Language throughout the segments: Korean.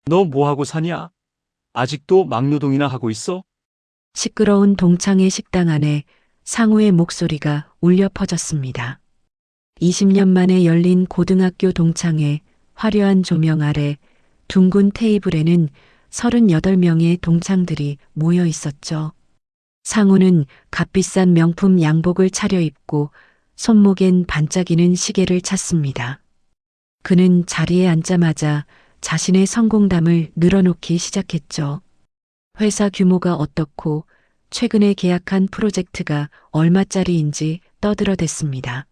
너 뭐하고 사냐? 아직도 막노동이나 하고 있어? 시끄러운 동창의 식당 안에 상우의 목소리가 울려 퍼졌습니다. 20년 만에 열린 고등학교 동창회 화려한 조명 아래 둥근 테이블에는 38명의 동창들이 모여 있었죠. 상우는 값비싼 명품 양복을 차려입고 손목엔 반짝이는 시계를 찼습니다. 그는 자리에 앉자마자 자신의 성공담을 늘어놓기 시작했죠. 회사 규모가 어떻고 최근에 계약한 프로젝트가 얼마짜리인지 떠들어댔습니다.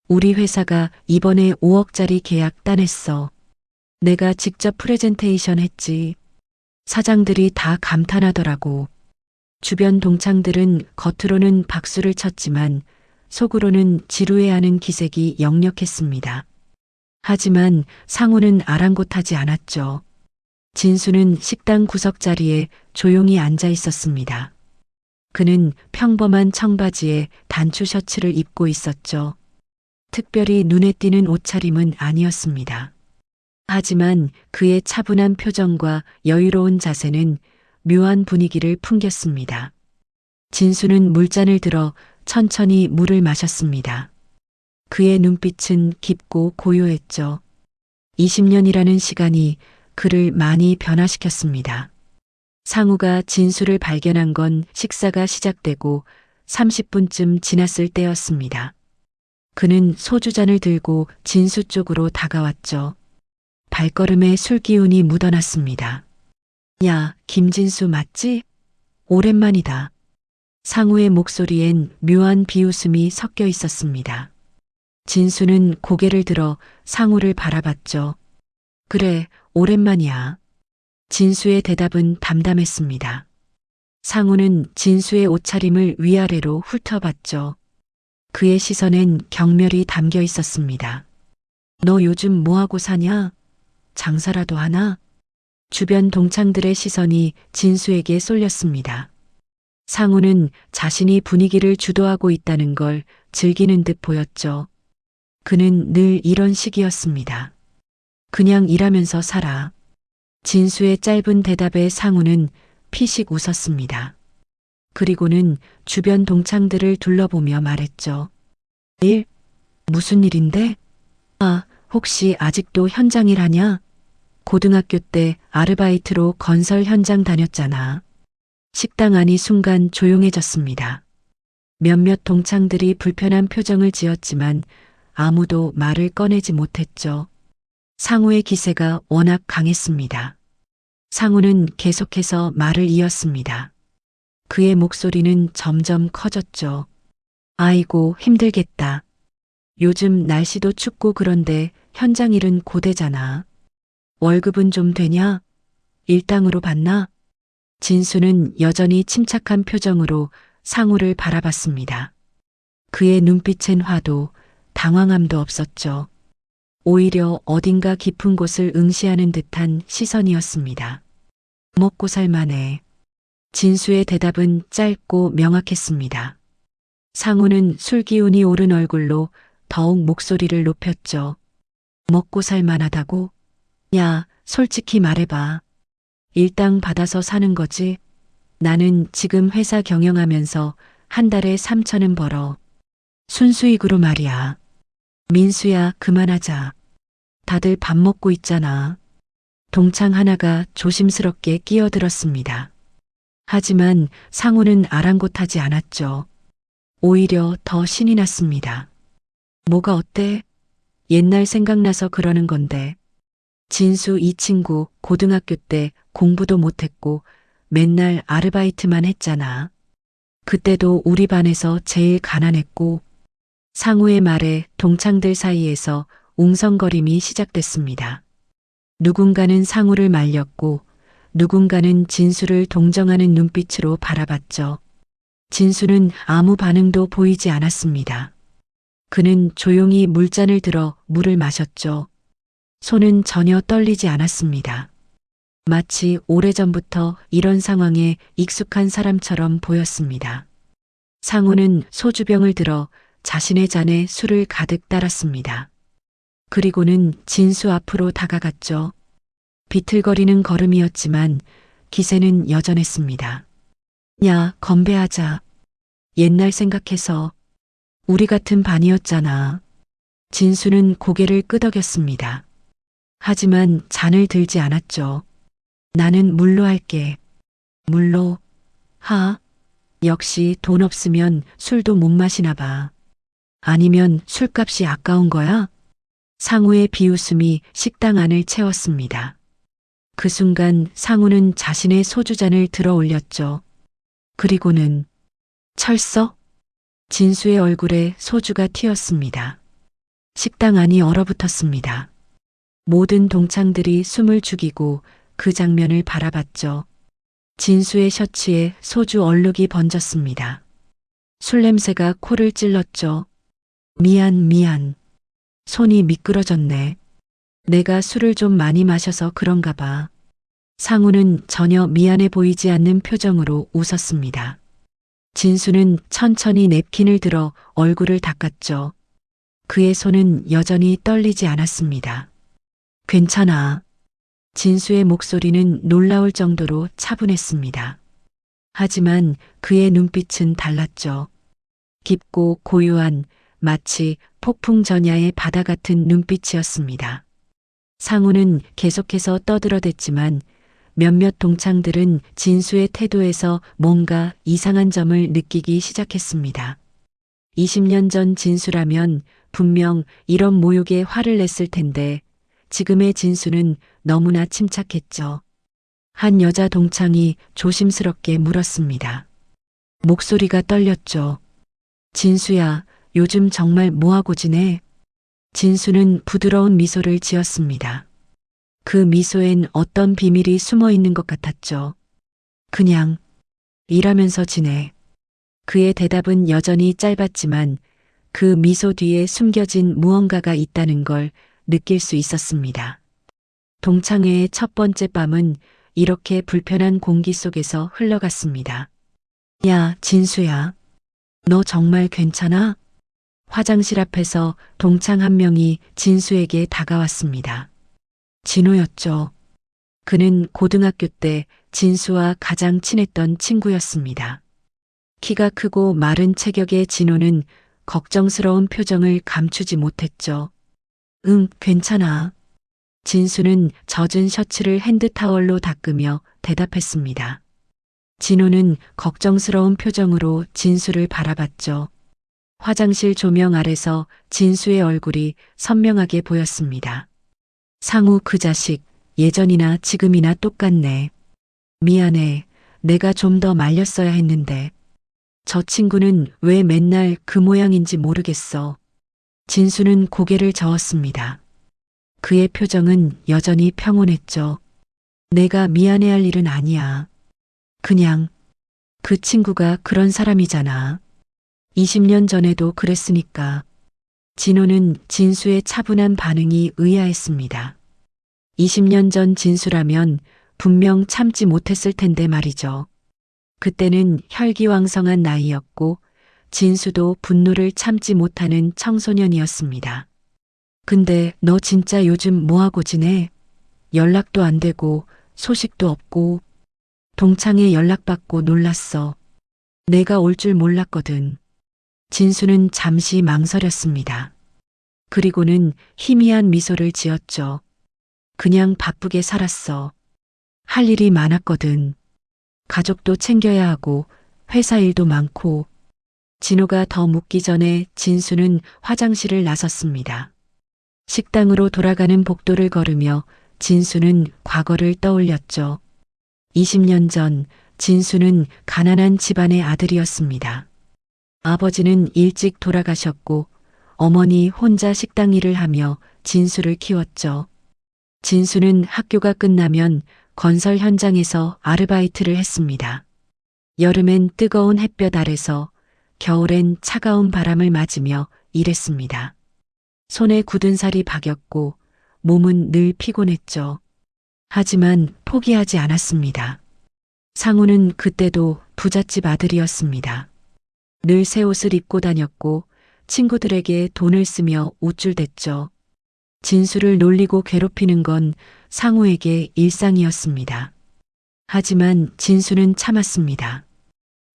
우리 회사가 이번에 5억짜리 계약 따냈어. 내가 직접 프레젠테이션 했지. 사장들이 다 감탄하더라고. 주변 동창들은 겉으로는 박수를 쳤지만 속으로는 지루해하는 기색이 역력했습니다. 하지만 상우는 아랑곳하지 않았죠. 진수는 식당 구석자리에 조용히 앉아 있었습니다. 그는 평범한 청바지에 단추 셔츠를 입고 있었죠. 특별히 눈에 띄는 옷차림은 아니었습니다. 하지만 그의 차분한 표정과 여유로운 자세는 묘한 분위기를 풍겼습니다. 진수는 물잔을 들어 천천히 물을 마셨습니다. 그의 눈빛은 깊고 고요했죠. 20년이라는 시간이 그를 많이 변화시켰습니다. 상우가 진수를 발견한 건 식사가 시작되고 30분쯤 지났을 때였습니다. 그는 소주잔을 들고 진수 쪽으로 다가왔죠. 발걸음에 술 기운이 묻어났습니다. 야, 김진수 맞지? 오랜만이다. 상우의 목소리엔 묘한 비웃음이 섞여 있었습니다. 진수는 고개를 들어 상우를 바라봤죠. 그래, 오랜만이야. 진수의 대답은 담담했습니다. 상우는 진수의 옷차림을 위아래로 훑어봤죠. 그의 시선엔 경멸이 담겨 있었습니다. 너 요즘 뭐하고 사냐? 장사라도 하나? 주변 동창들의 시선이 진수에게 쏠렸습니다. 상우는 자신이 분위기를 주도하고 있다는 걸 즐기는 듯 보였죠. 그는 늘 이런 식이었습니다. 그냥 일하면서 살아. 진수의 짧은 대답에 상우는 피식 웃었습니다. 그리고는 주변 동창들을 둘러보며 말했죠. 일? 무슨 일인데? 아, 혹시 아직도 현장 일 하냐? 고등학교 때 아르바이트로 건설 현장 다녔잖아. 식당 안이 순간 조용해졌습니다. 몇몇 동창들이 불편한 표정을 지었지만 아무도 말을 꺼내지 못했죠. 상우의 기세가 워낙 강했습니다. 상우는 계속해서 말을 이었습니다. 그의 목소리는 점점 커졌죠. 아이고, 힘들겠다. 요즘 날씨도 춥고 그런데 현장 일은 고되잖아. 월급은 좀 되냐? 일당으로 받나? 진수는 여전히 침착한 표정으로 상우를 바라봤습니다. 그의 눈빛엔 화도 당황함도 없었죠. 오히려 어딘가 깊은 곳을 응시하는 듯한 시선이었습니다. 먹고 살만해. 진수의 대답은 짧고 명확했습니다. 상우는 술 기운이 오른 얼굴로 더욱 목소리를 높였죠. 먹고 살만하다고? 야, 솔직히 말해봐. 일당 받아서 사는 거지? 나는 지금 회사 경영하면서 한 달에 3천은 벌어. 순수익으로 말이야. 민수야, 그만하자. 다들 밥 먹고 있잖아. 동창 하나가 조심스럽게 끼어들었습니다. 하지만 상우는 아랑곳하지 않았죠. 오히려 더 신이 났습니다. 뭐가 어때? 옛날 생각나서 그러는 건데. 진수 이 친구 고등학교 때 공부도 못했고 맨날 아르바이트만 했잖아. 그때도 우리 반에서 제일 가난했고. 상우의 말에 동창들 사이에서 웅성거림이 시작됐습니다. 누군가는 상우를 말렸고 누군가는 진수를 동정하는 눈빛으로 바라봤죠. 진수는 아무 반응도 보이지 않았습니다. 그는 조용히 물잔을 들어 물을 마셨죠. 손은 전혀 떨리지 않았습니다. 마치 오래전부터 이런 상황에 익숙한 사람처럼 보였습니다. 상우는 소주병을 들어 자신의 잔에 술을 가득 따랐습니다. 그리고는 진수 앞으로 다가갔죠. 비틀거리는 걸음이었지만 기세는 여전했습니다. 야, 건배하자. 옛날 생각해서 우리 같은 반이었잖아. 진수는 고개를 끄덕였습니다. 하지만 잔을 들지 않았죠. 나는 물로 할게. 물로? 하? 역시 돈 없으면 술도 못 마시나 봐. 아니면 술값이 아까운 거야? 상우의 비웃음이 식당 안을 채웠습니다. 그 순간 상우는 자신의 소주잔을 들어 올렸죠. 그리고는 철서? 진수의 얼굴에 소주가 튀었습니다. 식당 안이 얼어붙었습니다. 모든 동창들이 숨을 죽이고 그 장면을 바라봤죠. 진수의 셔츠에 소주 얼룩이 번졌습니다. 술 냄새가 코를 찔렀죠. 미안. 손이 미끄러졌네. 내가 술을 좀 많이 마셔서 그런가 봐. 상우는 전혀 미안해 보이지 않는 표정으로 웃었습니다. 진수는 천천히 냅킨을 들어 얼굴을 닦았죠. 그의 손은 여전히 떨리지 않았습니다. 괜찮아. 진수의 목소리는 놀라울 정도로 차분했습니다. 하지만 그의 눈빛은 달랐죠. 깊고 고요한 마치 폭풍 전야의 바다 같은 눈빛이었습니다. 상우는 계속해서 떠들어댔지만 몇몇 동창들은 진수의 태도에서 뭔가 이상한 점을 느끼기 시작했습니다. 20년 전 진수라면 분명 이런 모욕에 화를 냈을 텐데 지금의 진수는 너무나 침착했죠. 한 여자 동창이 조심스럽게 물었습니다. 목소리가 떨렸죠. 진수야, 요즘 정말 뭐하고 지내? 진수는 부드러운 미소를 지었습니다. 그 미소엔 어떤 비밀이 숨어 있는 것 같았죠. 그냥 일하면서 지내. 그의 대답은 여전히 짧았지만 그 미소 뒤에 숨겨진 무언가가 있다는 걸 느낄 수 있었습니다. 동창회의 첫 번째 밤은 이렇게 불편한 공기 속에서 흘러갔습니다. 야, 진수야. 너 정말 괜찮아? 화장실 앞에서 동창 한 명이 진수에게 다가왔습니다. 진호였죠. 그는 고등학교 때 진수와 가장 친했던 친구였습니다. 키가 크고 마른 체격의 진호는 걱정스러운 표정을 감추지 못했죠. 응, 괜찮아. 진수는 젖은 셔츠를 핸드타월로 닦으며 대답했습니다. 진호는 걱정스러운 표정으로 진수를 바라봤죠. 화장실 조명 아래서 진수의 얼굴이 선명하게 보였습니다. 상우 그 자식, 예전이나 지금이나 똑같네. 미안해. 내가 좀 더 말렸어야 했는데. 저 친구는 왜 맨날 그 모양인지 모르겠어. 진수는 고개를 저었습니다. 그의 표정은 여전히 평온했죠. 내가 미안해할 일은 아니야. 그냥 그 친구가 그런 사람이잖아. 20년 전에도 그랬으니까. 진호는 진수의 차분한 반응이 의아했습니다. 20년 전 진수라면 분명 참지 못했을 텐데 말이죠. 그때는 혈기왕성한 나이였고 진수도 분노를 참지 못하는 청소년이었습니다. 근데 너 진짜 요즘 뭐하고 지내? 연락도 안 되고 소식도 없고. 동창회 연락받고 놀랐어. 내가 올 줄 몰랐거든. 진수는 잠시 망설였습니다. 그리고는 희미한 미소를 지었죠. 그냥 바쁘게 살았어. 할 일이 많았거든. 가족도 챙겨야 하고 회사 일도 많고. 진호가 더 묻기 전에 진수는 화장실을 나섰습니다. 식당으로 돌아가는 복도를 걸으며 진수는 과거를 떠올렸죠. 20년 전 진수는 가난한 집안의 아들이었습니다. 아버지는 일찍 돌아가셨고 어머니 혼자 식당 일을 하며 진수를 키웠죠. 진수는 학교가 끝나면 건설 현장에서 아르바이트를 했습니다. 여름엔 뜨거운 햇볕 아래서 겨울엔 차가운 바람을 맞으며 일했습니다. 손에 굳은 살이 박였고 몸은 늘 피곤했죠. 하지만 포기하지 않았습니다. 상우는 그때도 부잣집 아들이었습니다. 늘 새 옷을 입고 다녔고 친구들에게 돈을 쓰며 우쭐댔죠. 진수를 놀리고 괴롭히는 건 상우에게 일상이었습니다. 하지만 진수는 참았습니다.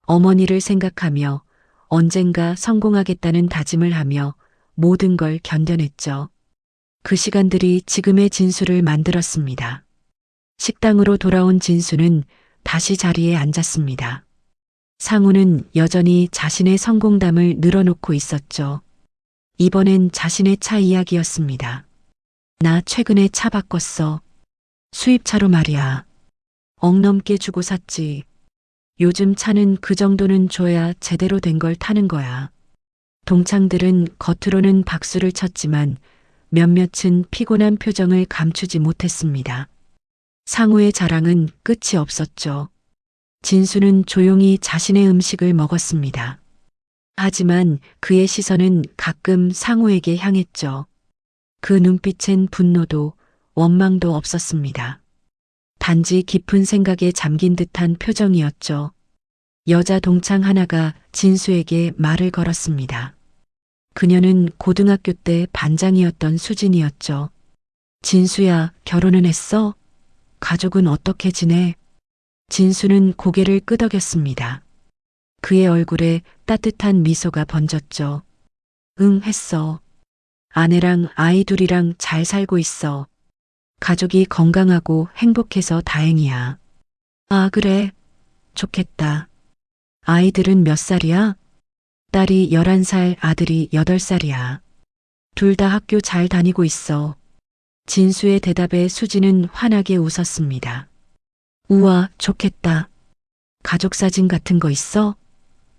어머니를 생각하며 언젠가 성공하겠다는 다짐을 하며 모든 걸 견뎌냈죠. 그 시간들이 지금의 진수를 만들었습니다. 식당으로 돌아온 진수는 다시 자리에 앉았습니다. 상우는 여전히 자신의 성공담을 늘어놓고 있었죠. 이번엔 자신의 차 이야기였습니다. 나 최근에 차 바꿨어. 수입차로 말이야. 억 넘게 주고 샀지. 요즘 차는 그 정도는 줘야 제대로 된 걸 타는 거야. 동창들은 겉으로는 박수를 쳤지만 몇몇은 피곤한 표정을 감추지 못했습니다. 상우의 자랑은 끝이 없었죠. 진수는 조용히 자신의 음식을 먹었습니다. 하지만 그의 시선은 가끔 상우에게 향했죠. 그 눈빛엔 분노도 원망도 없었습니다. 단지 깊은 생각에 잠긴 듯한 표정이었죠. 여자 동창 하나가 진수에게 말을 걸었습니다. 그녀는 고등학교 때 반장이었던 수진이었죠. 진수야, 결혼은 했어? 가족은 어떻게 지내? 진수는 고개를 끄덕였습니다. 그의 얼굴에 따뜻한 미소가 번졌죠. 응, 했어. 아내랑 아이 둘이랑 잘 살고 있어. 가족이 건강하고 행복해서 다행이야. 아, 그래. 좋겠다. 아이들은 몇 살이야? 딸이 11살, 아들이 8살이야. 둘 다 학교 잘 다니고 있어. 진수의 대답에 수지는 환하게 웃었습니다. 우와, 좋겠다. 가족 사진 같은 거 있어?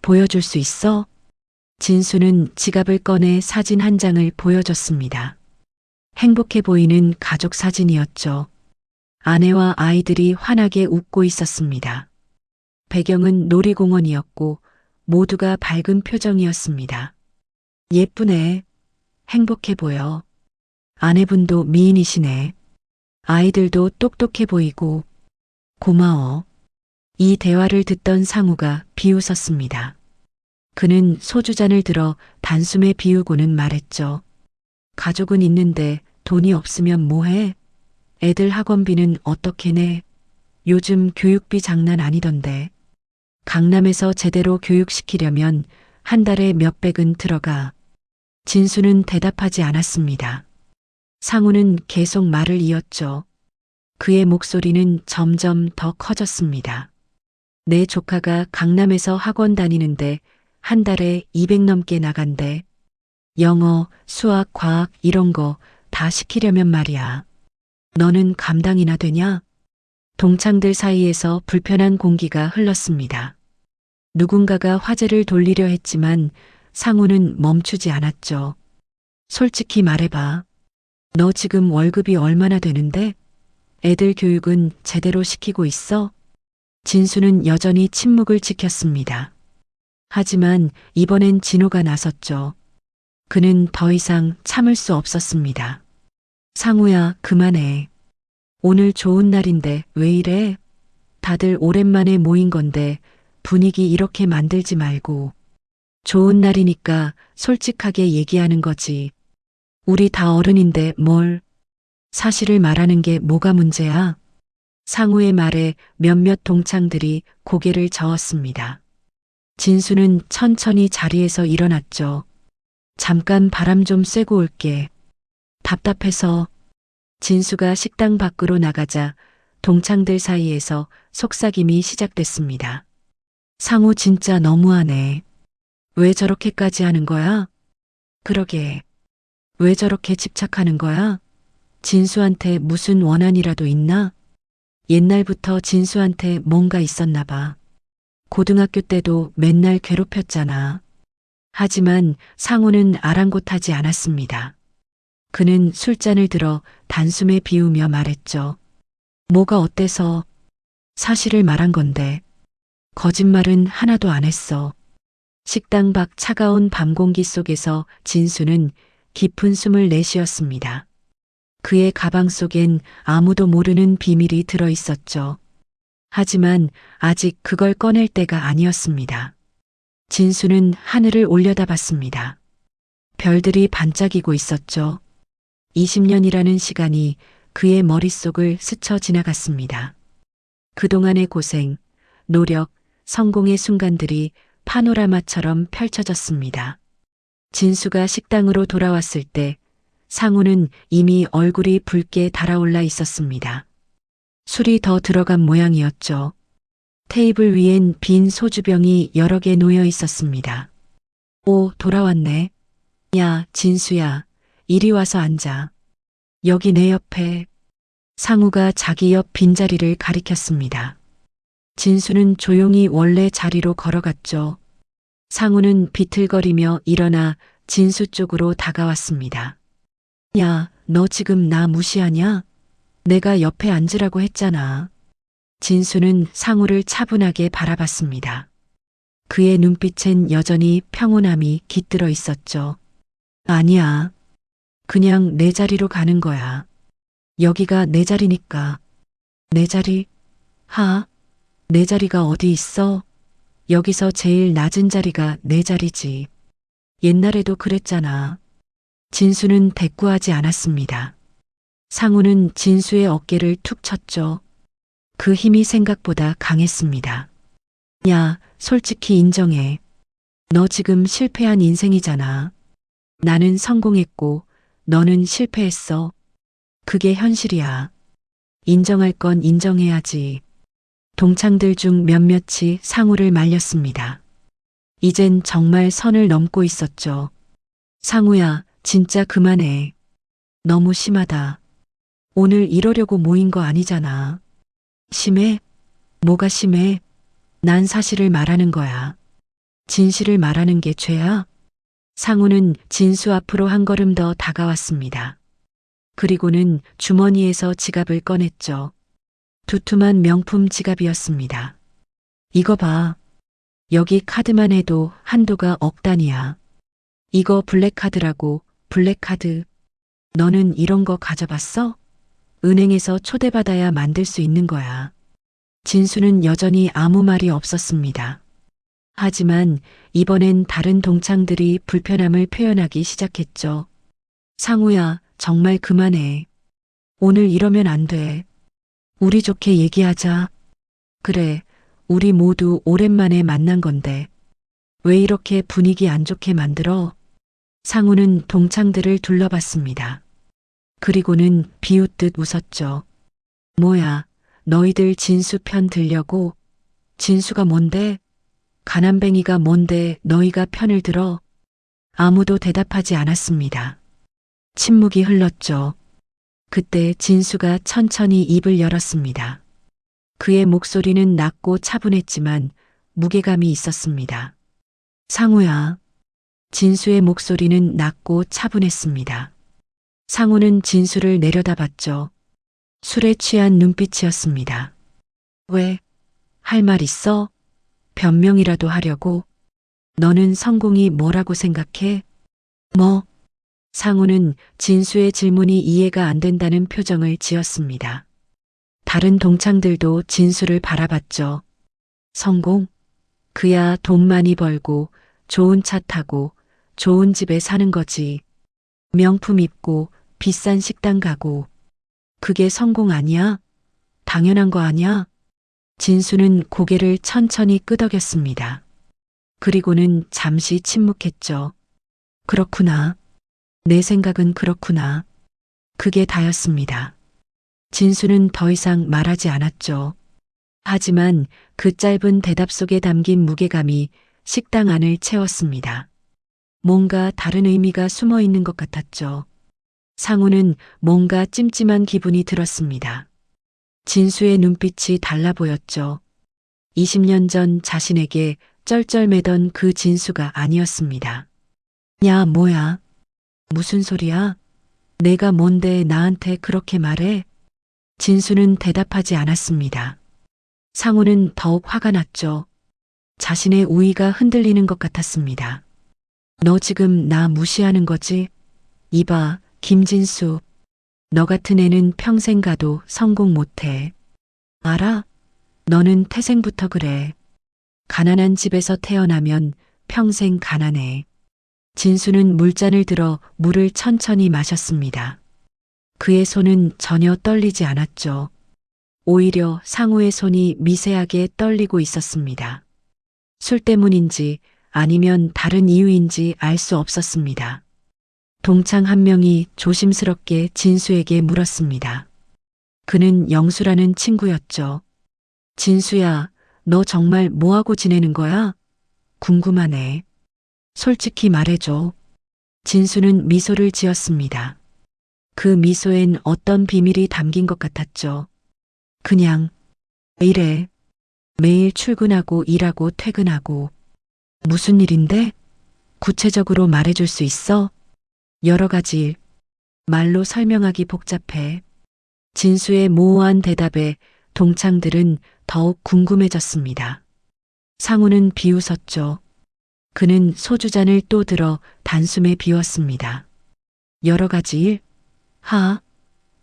보여줄 수 있어? 진수는 지갑을 꺼내 사진 한 장을 보여줬습니다. 행복해 보이는 가족 사진이었죠. 아내와 아이들이 환하게 웃고 있었습니다. 배경은 놀이공원이었고 모두가 밝은 표정이었습니다. 예쁘네. 행복해 보여. 아내분도 미인이시네. 아이들도 똑똑해 보이고. 고마워. 이 대화를 듣던 상우가 비웃었습니다. 그는 소주잔을 들어 단숨에 비우고는 말했죠. 가족은 있는데 돈이 없으면 뭐해? 애들 학원비는 어떻게 내? 요즘 교육비 장난 아니던데. 강남에서 제대로 교육시키려면 한 달에 몇백은 들어가. 진수는 대답하지 않았습니다. 상우는 계속 말을 이었죠. 그의 목소리는 점점 더 커졌습니다. 내 조카가 강남에서 학원 다니는데 한 달에 200 넘게 나간대. 영어, 수학, 과학 이런 거 다 시키려면 말이야. 너는 감당이나 되냐? 동창들 사이에서 불편한 공기가 흘렀습니다. 누군가가 화제를 돌리려 했지만 상우는 멈추지 않았죠. 솔직히 말해봐. 너 지금 월급이 얼마나 되는데? 애들 교육은 제대로 시키고 있어? 진수는 여전히 침묵을 지켰습니다. 하지만 이번엔 진호가 나섰죠. 그는 더 이상 참을 수 없었습니다. 상우야, 그만해. 오늘 좋은 날인데 왜 이래? 다들 오랜만에 모인 건데 분위기 이렇게 만들지 말고. 좋은 날이니까 솔직하게 얘기하는 거지. 우리 다 어른인데 뭘. 사실을 말하는 게 뭐가 문제야? 상우의 말에 몇몇 동창들이 고개를 저었습니다. 진수는 천천히 자리에서 일어났죠. 잠깐 바람 좀 쐬고 올게. 답답해서. 진수가 식당 밖으로 나가자 동창들 사이에서 속삭임이 시작됐습니다. 상우 진짜 너무하네. 왜 저렇게까지 하는 거야? 그러게. 왜 저렇게 집착하는 거야? 진수한테 무슨 원한이라도 있나? 옛날부터 진수한테 뭔가 있었나 봐. 고등학교 때도 맨날 괴롭혔잖아. 하지만 상우는 아랑곳하지 않았습니다. 그는 술잔을 들어 단숨에 비우며 말했죠. 뭐가 어때서? 사실을 말한 건데. 거짓말은 하나도 안 했어. 식당 밖 차가운 밤 공기 속에서 진수는 깊은 숨을 내쉬었습니다. 그의 가방 속엔 아무도 모르는 비밀이 들어 있었죠. 하지만 아직 그걸 꺼낼 때가 아니었습니다. 진수는 하늘을 올려다봤습니다. 별들이 반짝이고 있었죠. 20년이라는 시간이 그의 머릿속을 스쳐 지나갔습니다. 그동안의 고생, 노력, 성공의 순간들이 파노라마처럼 펼쳐졌습니다. 진수가 식당으로 돌아왔을 때 상우는 이미 얼굴이 붉게 달아올라 있었습니다. 술이 더 들어간 모양이었죠. 테이블 위엔 빈 소주병이 여러 개 놓여 있었습니다. 오, 돌아왔네. 야, 진수야, 이리 와서 앉아. 여기 내 옆에. 상우가 자기 옆 빈자리를 가리켰습니다. 진수는 조용히 원래 자리로 걸어갔죠. 상우는 비틀거리며 일어나 진수 쪽으로 다가왔습니다. 야, 너 지금 나 무시하냐? 내가 옆에 앉으라고 했잖아. 진수는 상우를 차분하게 바라봤습니다. 그의 눈빛엔 여전히 평온함이 깃들어 있었죠. 아니야. 그냥 내 자리로 가는 거야. 여기가 내 자리니까. 내 자리? 내 자리가 어디 있어? 여기서 제일 낮은 자리가 내 자리지. 옛날에도 그랬잖아. 진수는 대꾸하지 않았습니다. 상우는 진수의 어깨를 툭 쳤죠. 그 힘이 생각보다 강했습니다. 야, 솔직히 인정해. 너 지금 실패한 인생이잖아. 나는 성공했고 너는 실패했어. 그게 현실이야. 인정할 건 인정해야지. 동창들 중 몇몇이 상우를 말렸습니다. 이젠 정말 선을 넘고 있었죠. 상우야, 진짜 그만해. 너무 심하다. 오늘 이러려고 모인 거 아니잖아. 심해? 뭐가 심해? 난 사실을 말하는 거야. 진실을 말하는 게 죄야? 상우는 진수 앞으로 한 걸음 더 다가왔습니다. 그리고는 주머니에서 지갑을 꺼냈죠. 두툼한 명품 지갑이었습니다. 이거 봐. 여기 카드만 해도 한도가 억 단위야. 이거 블랙카드라고, 블랙카드. 너는 이런 거 가져봤어? 은행에서 초대받아야 만들 수 있는 거야. 진수는 여전히 아무 말이 없었습니다. 하지만 이번엔 다른 동창들이 불편함을 표현하기 시작했죠. 상우야, 정말 그만해. 오늘 이러면 안 돼. 우리 좋게 얘기하자. 그래, 우리 모두 오랜만에 만난 건데. 왜 이렇게 분위기 안 좋게 만들어? 상우는 동창들을 둘러봤습니다. 그리고는 비웃듯 웃었죠. 뭐야, 너희들 진수 편 들려고? 진수가 뭔데? 가난뱅이가 뭔데 너희가 편을 들어? 아무도 대답하지 않았습니다. 침묵이 흘렀죠. 그때 진수가 천천히 입을 열었습니다. 그의 목소리는 낮고 차분했지만 무게감이 있었습니다. 상우야. 진수의 목소리는 낮고 차분했습니다. 상우는 진수를 내려다봤죠. 술에 취한 눈빛이었습니다. 왜? 할 말 있어? 변명이라도 하려고? 너는 성공이 뭐라고 생각해? 뭐? 상우는 진수의 질문이 이해가 안 된다는 표정을 지었습니다. 다른 동창들도 진수를 바라봤죠. 성공? 그야 돈 많이 벌고 좋은 차 타고 좋은 집에 사는 거지. 명품 입고 비싼 식당 가고. 그게 성공 아니야? 당연한 거 아니야? 진수는 고개를 천천히 끄덕였습니다. 그리고는 잠시 침묵했죠. 그렇구나. 내 생각은 그렇구나. 그게 다였습니다. 진수는 더 이상 말하지 않았죠. 하지만 그 짧은 대답 속에 담긴 무게감이 식당 안을 채웠습니다. 뭔가 다른 의미가 숨어 있는 것 같았죠. 상우는 뭔가 찜찜한 기분이 들었습니다. 진수의 눈빛이 달라 보였죠. 20년 전 자신에게 쩔쩔매던 그 진수가 아니었습니다. 야, 뭐야? 무슨 소리야? 내가 뭔데 나한테 그렇게 말해? 진수는 대답하지 않았습니다. 상우는 더욱 화가 났죠. 자신의 우위가 흔들리는 것 같았습니다. 너 지금 나 무시하는 거지? 이봐, 김진수. 너 같은 애는 평생 가도 성공 못해. 알아? 너는 태생부터 그래. 가난한 집에서 태어나면 평생 가난해. 진수는 물잔을 들어 물을 천천히 마셨습니다. 그의 손은 전혀 떨리지 않았죠. 오히려 상우의 손이 미세하게 떨리고 있었습니다. 술 때문인지 아니면 다른 이유인지 알 수 없었습니다. 동창 한 명이 조심스럽게 진수에게 물었습니다. 그는 영수라는 친구였죠. 진수야, 너 정말 뭐하고 지내는 거야? 궁금하네. 솔직히 말해줘. 진수는 미소를 지었습니다. 그 미소엔 어떤 비밀이 담긴 것 같았죠. 그냥 이래. 매일 출근하고 일하고 퇴근하고. 무슨 일인데? 구체적으로 말해줄 수 있어? 여러 가지 일. 말로 설명하기 복잡해. 진수의 모호한 대답에 동창들은 더욱 궁금해졌습니다. 상우는 비웃었죠. 그는 소주잔을 또 들어 단숨에 비웠습니다. 여러 가지 일?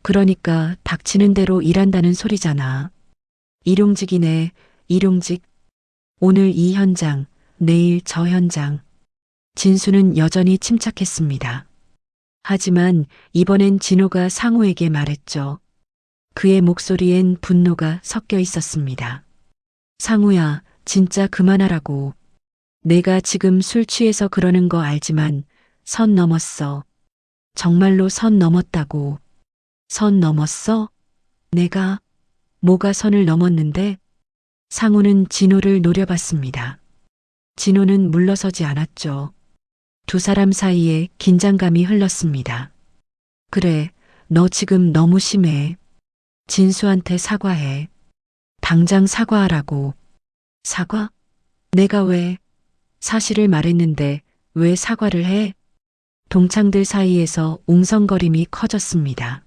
그러니까 닥치는 대로 일한다는 소리잖아. 일용직이네, 일용직. 오늘 이 현장, 내일 저 현장. 진수는 여전히 침착했습니다. 하지만 이번엔 진호가 상우에게 말했죠. 그의 목소리엔 분노가 섞여 있었습니다. 상우야, 진짜 그만하라고. 내가 지금 술 취해서 그러는 거 알지만 선 넘었어. 정말로 선 넘었다고. 선 넘었어? 내가 뭐가 선을 넘었는데? 상우는 진호를 노려봤습니다. 진호는 물러서지 않았죠. 두 사람 사이에 긴장감이 흘렀습니다. 그래, 너 지금 너무 심해. 진수한테 사과해. 당장 사과하라고. 사과? 내가 왜? 사실을 말했는데 왜 사과를 해? 동창들 사이에서 웅성거림이 커졌습니다.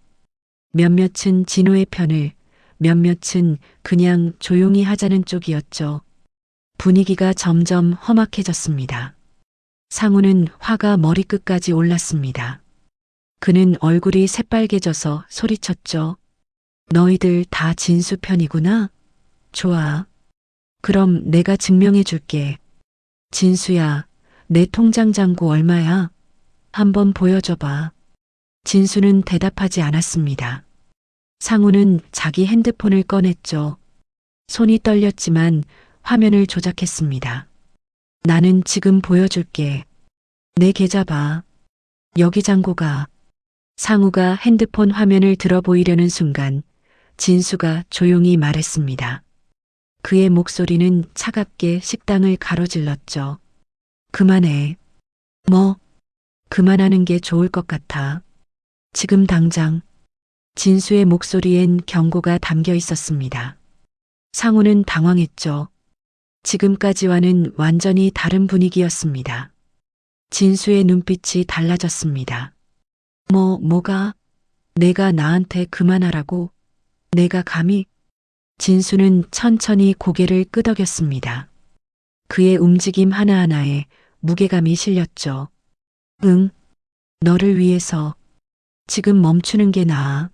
몇몇은 진호의 편을, 몇몇은 그냥 조용히 하자는 쪽이었죠. 분위기가 점점 험악해졌습니다. 상우는 화가 머리끝까지 올랐습니다. 그는 얼굴이 새빨개져서 소리쳤죠. 너희들 다 진수 편이구나? 좋아. 그럼 내가 증명해 줄게. 진수야, 내 통장 잔고 얼마야? 한번 보여줘봐. 진수는 대답하지 않았습니다. 상우는 자기 핸드폰을 꺼냈죠. 손이 떨렸지만 화면을 조작했습니다. 나는 지금 보여줄게. 내 계좌 봐. 여기 잔고가. 상우가 핸드폰 화면을 들어 보이려는 순간 진수가 조용히 말했습니다. 그의 목소리는 차갑게 식당을 가로질렀죠. 그만해. 뭐? 그만하는 게 좋을 것 같아. 지금 당장. 진수의 목소리엔 경고가 담겨 있었습니다. 상우는 당황했죠. 지금까지와는 완전히 다른 분위기였습니다. 진수의 눈빛이 달라졌습니다. 뭐가? 내가 나한테 그만하라고? 내가 감히? 진수는 천천히 고개를 끄덕였습니다. 그의 움직임 하나하나에 무게감이 실렸죠. 응, 너를 위해서. 지금 멈추는 게 나아.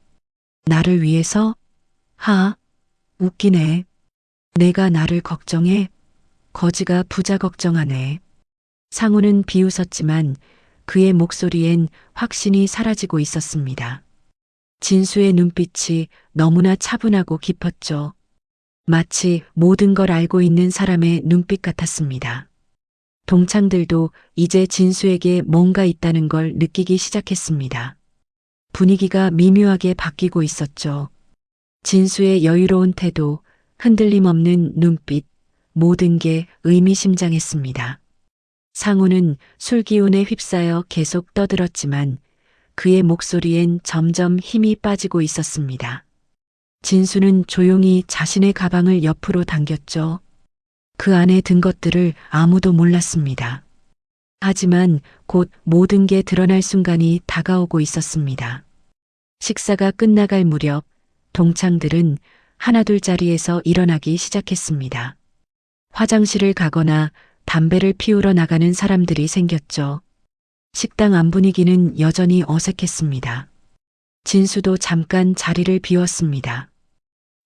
나를 위해서? 웃기네. 내가 나를 걱정해? 거지가 부자 걱정하네. 상우는 비웃었지만 그의 목소리엔 확신이 사라지고 있었습니다. 진수의 눈빛이 너무나 차분하고 깊었죠. 마치 모든 걸 알고 있는 사람의 눈빛 같았습니다. 동창들도 이제 진수에게 뭔가 있다는 걸 느끼기 시작했습니다. 분위기가 미묘하게 바뀌고 있었죠. 진수의 여유로운 태도, 흔들림 없는 눈빛, 모든 게 의미심장했습니다. 상우는 술 기운에 휩싸여 계속 떠들었지만 그의 목소리엔 점점 힘이 빠지고 있었습니다. 진수는 조용히 자신의 가방을 옆으로 당겼죠. 그 안에 든 것들을 아무도 몰랐습니다. 하지만 곧 모든 게 드러날 순간이 다가오고 있었습니다. 식사가 끝나갈 무렵 동창들은 하나둘 자리에서 일어나기 시작했습니다. 화장실을 가거나 담배를 피우러 나가는 사람들이 생겼죠. 식당 안 분위기는 여전히 어색했습니다. 진수도 잠깐 자리를 비웠습니다.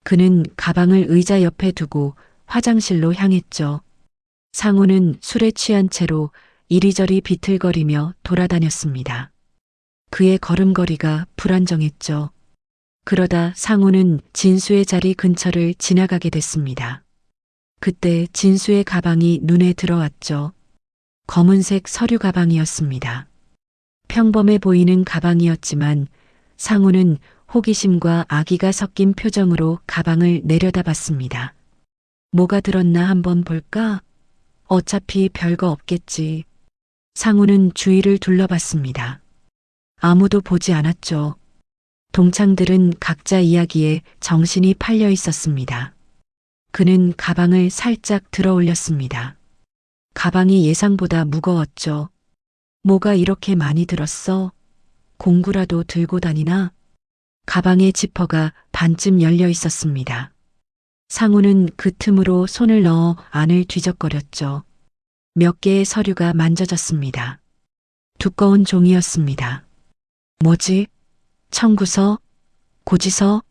그는 가방을 의자 옆에 두고 화장실로 향했죠. 상우는 술에 취한 채로 이리저리 비틀거리며 돌아다녔습니다. 그의 걸음걸이가 불안정했죠. 그러다 상우는 진수의 자리 근처를 지나가게 됐습니다. 그때 진수의 가방이 눈에 들어왔죠. 검은색 서류 가방이었습니다. 평범해 보이는 가방이었지만 상우는 호기심과 악의가 섞인 표정으로 가방을 내려다봤습니다. 뭐가 들었나 한번 볼까? 어차피 별거 없겠지. 상우는 주위를 둘러봤습니다. 아무도 보지 않았죠. 동창들은 각자 이야기에 정신이 팔려 있었습니다. 그는 가방을 살짝 들어 올렸습니다. 가방이 예상보다 무거웠죠. 뭐가 이렇게 많이 들었어? 공구라도 들고 다니나? 가방의 지퍼가 반쯤 열려 있었습니다. 상우는 그 틈으로 손을 넣어 안을 뒤적거렸죠. 몇 개의 서류가 만져졌습니다. 두꺼운 종이였습니다. 뭐지? 청구서? 고지서?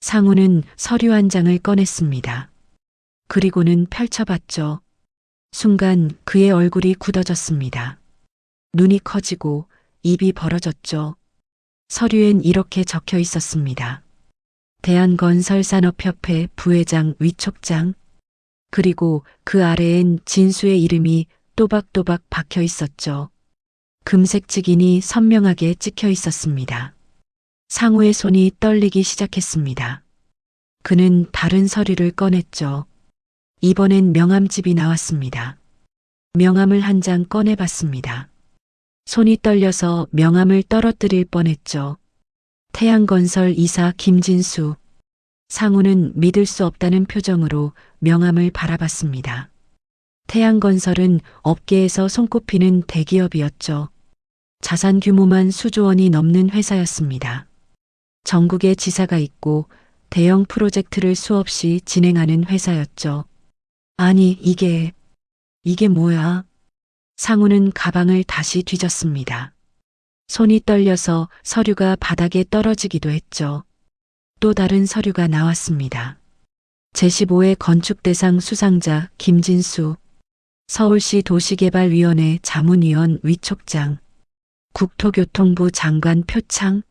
상우는 서류 한 장을 꺼냈습니다. 그리고는 펼쳐봤죠. 순간 그의 얼굴이 굳어졌습니다. 눈이 커지고 입이 벌어졌죠. 서류엔 이렇게 적혀 있었습니다. 대한건설산업협회 부회장 위촉장. 그리고 그 아래엔 진수의 이름이 또박또박 박혀 있었죠. 금색 직인이 선명하게 찍혀 있었습니다. 상우의 손이 떨리기 시작했습니다. 그는 다른 서류를 꺼냈죠. 이번엔 명함집이 나왔습니다. 명함을 한 장 꺼내봤습니다. 손이 떨려서 명함을 떨어뜨릴 뻔했죠. 태양건설 이사 김진수. 상우는 믿을 수 없다는 표정으로 명함을 바라봤습니다. 태양건설은 업계에서 손꼽히는 대기업이었죠. 자산 규모만 수조 원이 넘는 회사였습니다. 전국에 지사가 있고 대형 프로젝트를 수없이 진행하는 회사였죠. 아니, 이게 뭐야? 상우는 가방을 다시 뒤졌습니다. 손이 떨려서 서류가 바닥에 떨어지기도 했죠. 또 다른 서류가 나왔습니다. 제15회 건축대상 수상자 김진수, 서울시 도시개발위원회 자문위원 위촉장, 국토교통부 장관 표창.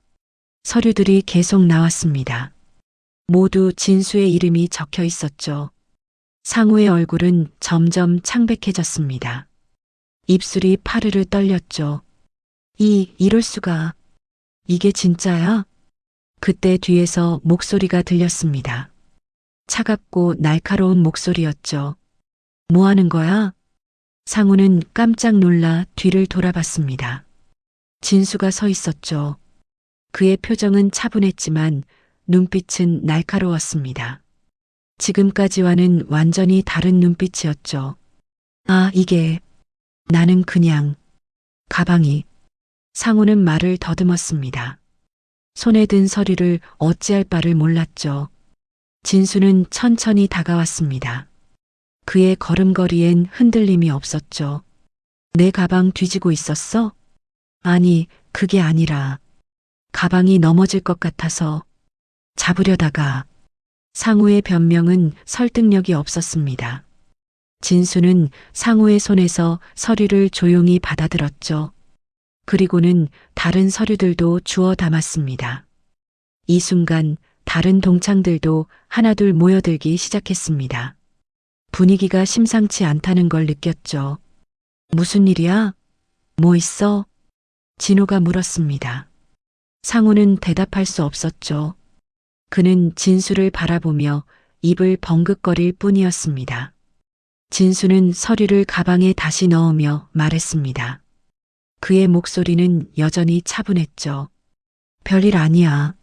서류들이 계속 나왔습니다. 모두 진수의 이름이 적혀 있었죠. 상우의 얼굴은 점점 창백해졌습니다. 입술이 파르르 떨렸죠. 이럴 수가. 이게 진짜야? 그때 뒤에서 목소리가 들렸습니다. 차갑고 날카로운 목소리였죠. 뭐 하는 거야? 상우는 깜짝 놀라 뒤를 돌아봤습니다. 진수가 서 있었죠. 그의 표정은 차분했지만 눈빛은 날카로웠습니다. 지금까지와는 완전히 다른 눈빛이었죠. 아, 이게 나는 그냥 가방이. 상우는 말을 더듬었습니다. 손에 든 서류를 어찌할 바를 몰랐죠. 진수는 천천히 다가왔습니다. 그의 걸음걸이엔 흔들림이 없었죠. 내 가방 뒤지고 있었어? 아니, 그게 아니라 가방이 넘어질 것 같아서 잡으려다가. 상우의 변명은 설득력이 없었습니다. 진수는 상우의 손에서 서류를 조용히 받아들었죠. 그리고는 다른 서류들도 주워 담았습니다. 이 순간 다른 동창들도 하나둘 모여들기 시작했습니다. 분위기가 심상치 않다는 걸 느꼈죠. 무슨 일이야? 뭐 있어? 진호가 물었습니다. 상우는 대답할 수 없었죠. 그는 진수를 바라보며 입을 벙긋거릴 뿐이었습니다. 진수는 서류를 가방에 다시 넣으며 말했습니다. 그의 목소리는 여전히 차분했죠. 별일 아니야.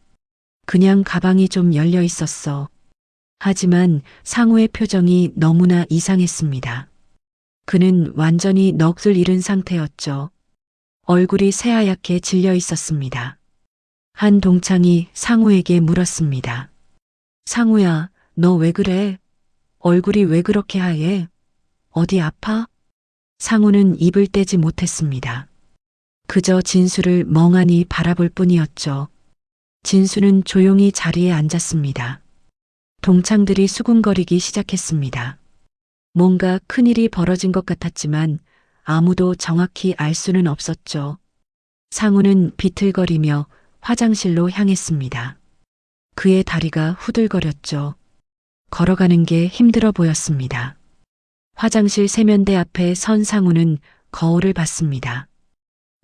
그냥 가방이 좀 열려 있었어. 하지만 상우의 표정이 너무나 이상했습니다. 그는 완전히 넋을 잃은 상태였죠. 얼굴이 새하얗게 질려 있었습니다. 한 동창이 상우에게 물었습니다. 상우야, 너 왜 그래? 얼굴이 왜 그렇게 하얘? 어디 아파? 상우는 입을 떼지 못했습니다. 그저 진수를 멍하니 바라볼 뿐이었죠. 진수는 조용히 자리에 앉았습니다. 동창들이 수군거리기 시작했습니다. 뭔가 큰일이 벌어진 것 같았지만 아무도 정확히 알 수는 없었죠. 상우는 비틀거리며 화장실로 향했습니다. 그의 다리가 후들거렸죠. 걸어가는 게 힘들어 보였습니다. 화장실 세면대 앞에 선 상우는 거울을 봤습니다.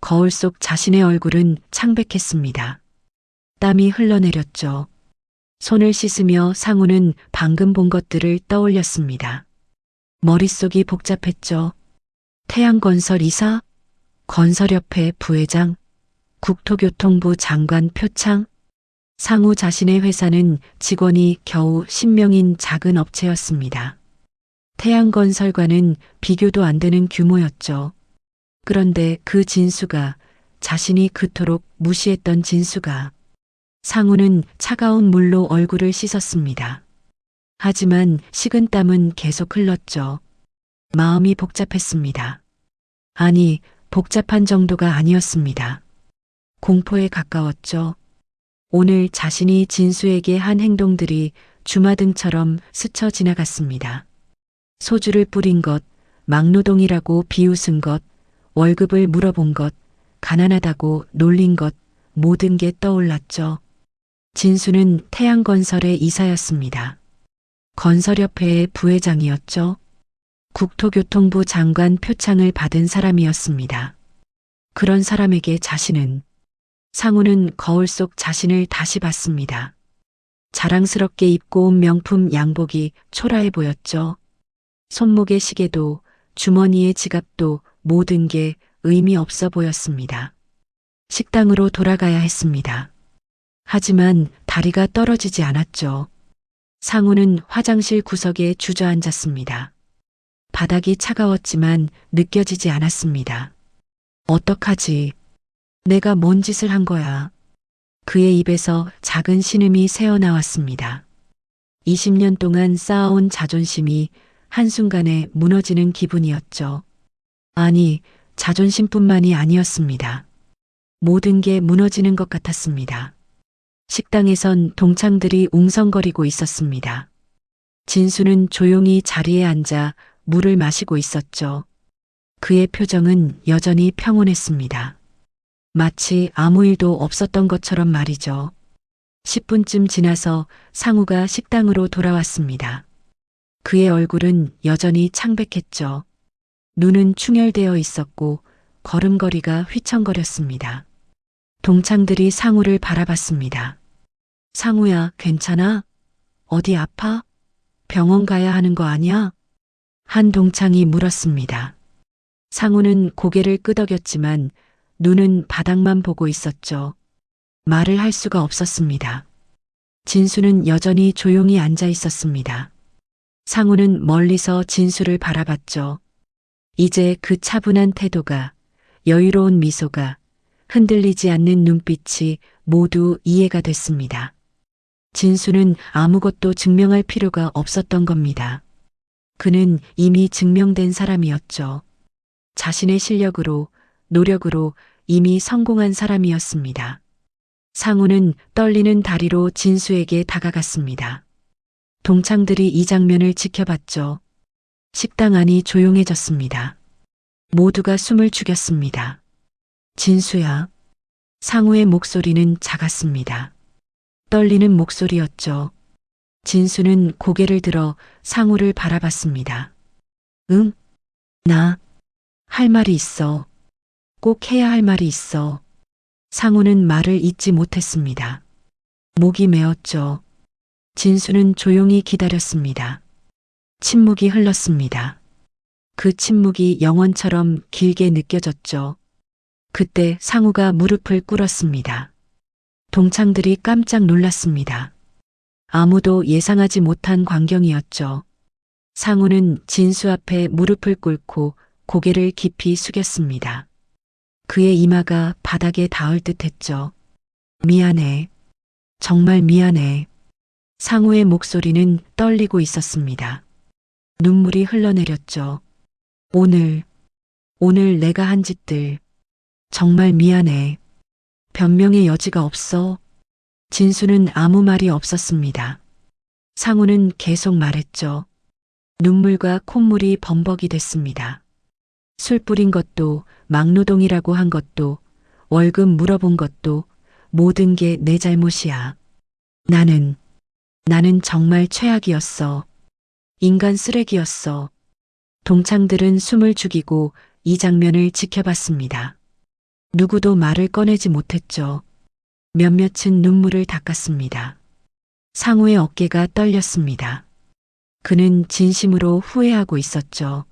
거울 속 자신의 얼굴은 창백했습니다. 땀이 흘러내렸죠. 손을 씻으며 상우는 방금 본 것들을 떠올렸습니다. 머릿속이 복잡했죠. 태양건설 이사, 건설협회 부회장, 국토교통부 장관 표창. 상우 자신의 회사는 직원이 겨우 10명인 작은 업체였습니다. 태양건설과는 비교도 안 되는 규모였죠. 그런데 그 진수가, 자신이 그토록 무시했던 진수가, 상우는 차가운 물로 얼굴을 씻었습니다. 하지만 식은땀은 계속 흘렀죠. 마음이 복잡했습니다. 아니, 복잡한 정도가 아니었습니다. 공포에 가까웠죠. 오늘 자신이 진수에게 한 행동들이 주마등처럼 스쳐 지나갔습니다. 소주를 뿌린 것, 막노동이라고 비웃은 것, 월급을 물어본 것, 가난하다고 놀린 것, 모든 게 떠올랐죠. 진수는 태양건설의 이사였습니다. 건설협회의 부회장이었죠. 국토교통부 장관 표창을 받은 사람이었습니다. 그런 사람에게 자신은, 상우는 거울 속 자신을 다시 봤습니다. 자랑스럽게 입고 온 명품 양복이 초라해 보였죠. 손목의 시계도 주머니의 지갑도 모든 게 의미 없어 보였습니다. 식당으로 돌아가야 했습니다. 하지만 다리가 떨어지지 않았죠. 상우는 화장실 구석에 주저앉았습니다. 바닥이 차가웠지만 느껴지지 않았습니다. 어떡하지? 내가 뭔 짓을 한 거야? 그의 입에서 작은 신음이 새어나왔습니다. 20년 동안 쌓아온 자존심이 한순간에 무너지는 기분이었죠. 아니, 자존심뿐만이 아니었습니다. 모든 게 무너지는 것 같았습니다. 식당에선 동창들이 웅성거리고 있었습니다. 진수는 조용히 자리에 앉아 물을 마시고 있었죠. 그의 표정은 여전히 평온했습니다. 마치 아무 일도 없었던 것처럼 말이죠. 10분쯤 지나서 상우가 식당으로 돌아왔습니다. 그의 얼굴은 여전히 창백했죠. 눈은 충혈되어 있었고 걸음걸이가 휘청거렸습니다. 동창들이 상우를 바라봤습니다. 상우야, 괜찮아? 어디 아파? 병원 가야 하는 거 아니야? 한 동창이 물었습니다. 상우는 고개를 끄덕였지만 눈은 바닥만 보고 있었죠. 말을 할 수가 없었습니다. 진수는 여전히 조용히 앉아 있었습니다. 상우는 멀리서 진수를 바라봤죠. 이제 그 차분한 태도가, 여유로운 미소가, 흔들리지 않는 눈빛이 모두 이해가 됐습니다. 진수는 아무것도 증명할 필요가 없었던 겁니다. 그는 이미 증명된 사람이었죠. 자신의 실력으로, 노력으로 이미 성공한 사람이었습니다. 상우는 떨리는 다리로 진수에게 다가갔습니다. 동창들이 이 장면을 지켜봤죠. 식당 안이 조용해졌습니다. 모두가 숨을 죽였습니다. 진수야. 상우의 목소리는 작았습니다. 떨리는 목소리였죠. 진수는 고개를 들어 상우를 바라봤습니다. 응? 나 할 말이 있어. 꼭 해야 할 말이 있어. 상우는 말을 잇지 못했습니다. 목이 메었죠. 진수는 조용히 기다렸습니다. 침묵이 흘렀습니다. 그 침묵이 영원처럼 길게 느껴졌죠. 그때 상우가 무릎을 꿇었습니다. 동창들이 깜짝 놀랐습니다. 아무도 예상하지 못한 광경이었죠. 상우는 진수 앞에 무릎을 꿇고 고개를 깊이 숙였습니다. 그의 이마가 바닥에 닿을 듯했죠. 미안해. 정말 미안해. 상우의 목소리는 떨리고 있었습니다. 눈물이 흘러내렸죠. 오늘 내가 한 짓들. 정말 미안해. 변명의 여지가 없어. 진수는 아무 말이 없었습니다. 상우는 계속 말했죠. 눈물과 콧물이 범벅이 됐습니다. 술 뿌린 것도, 막노동이라고 한 것도, 월급 물어본 것도 모든 게 내 잘못이야. 나는 정말 최악이었어. 인간 쓰레기였어. 동창들은 숨을 죽이고 이 장면을 지켜봤습니다. 누구도 말을 꺼내지 못했죠. 몇몇은 눈물을 닦았습니다. 상우의 어깨가 떨렸습니다. 그는 진심으로 후회하고 있었죠.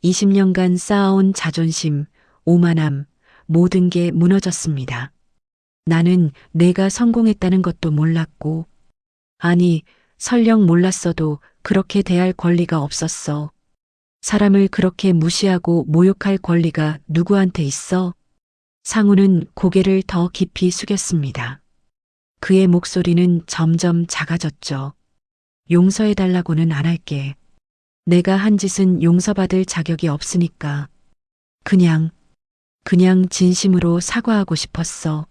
20년간 쌓아온 자존심, 오만함, 모든 게 무너졌습니다. 나는 내가 성공했다는 것도 몰랐고, 아니, 설령 몰랐어도 그렇게 대할 권리가 없었어. 사람을 그렇게 무시하고 모욕할 권리가 누구한테 있어? 상우는 고개를 더 깊이 숙였습니다. 그의 목소리는 점점 작아졌죠. 용서해달라고는 안 할게. 내가 한 짓은 용서받을 자격이 없으니까. 그냥 진심으로 사과하고 싶었어.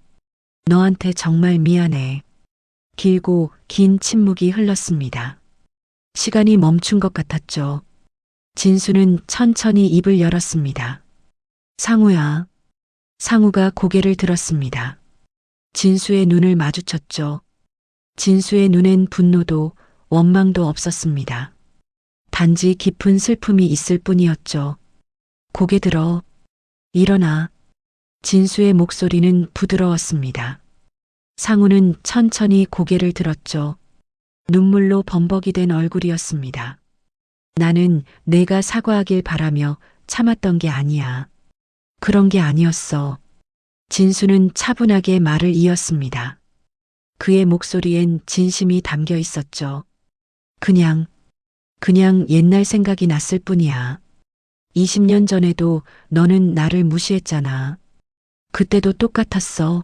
너한테 정말 미안해. 길고 긴 침묵이 흘렀습니다. 시간이 멈춘 것 같았죠. 진수는 천천히 입을 열었습니다. 상우야. 상우가 고개를 들었습니다. 진수의 눈을 마주쳤죠. 진수의 눈엔 분노도 원망도 없었습니다. 단지 깊은 슬픔이 있을 뿐이었죠. 고개 들어. 일어나. 진수의 목소리는 부드러웠습니다. 상우는 천천히 고개를 들었죠. 눈물로 범벅이 된 얼굴이었습니다. 나는 내가 사과하길 바라며 참았던 게 아니야. 그런 게 아니었어. 진수는 차분하게 말을 이었습니다. 그의 목소리엔 진심이 담겨 있었죠. 그냥 옛날 생각이 났을 뿐이야. 20년 전에도 너는 나를 무시했잖아. 그때도 똑같았어.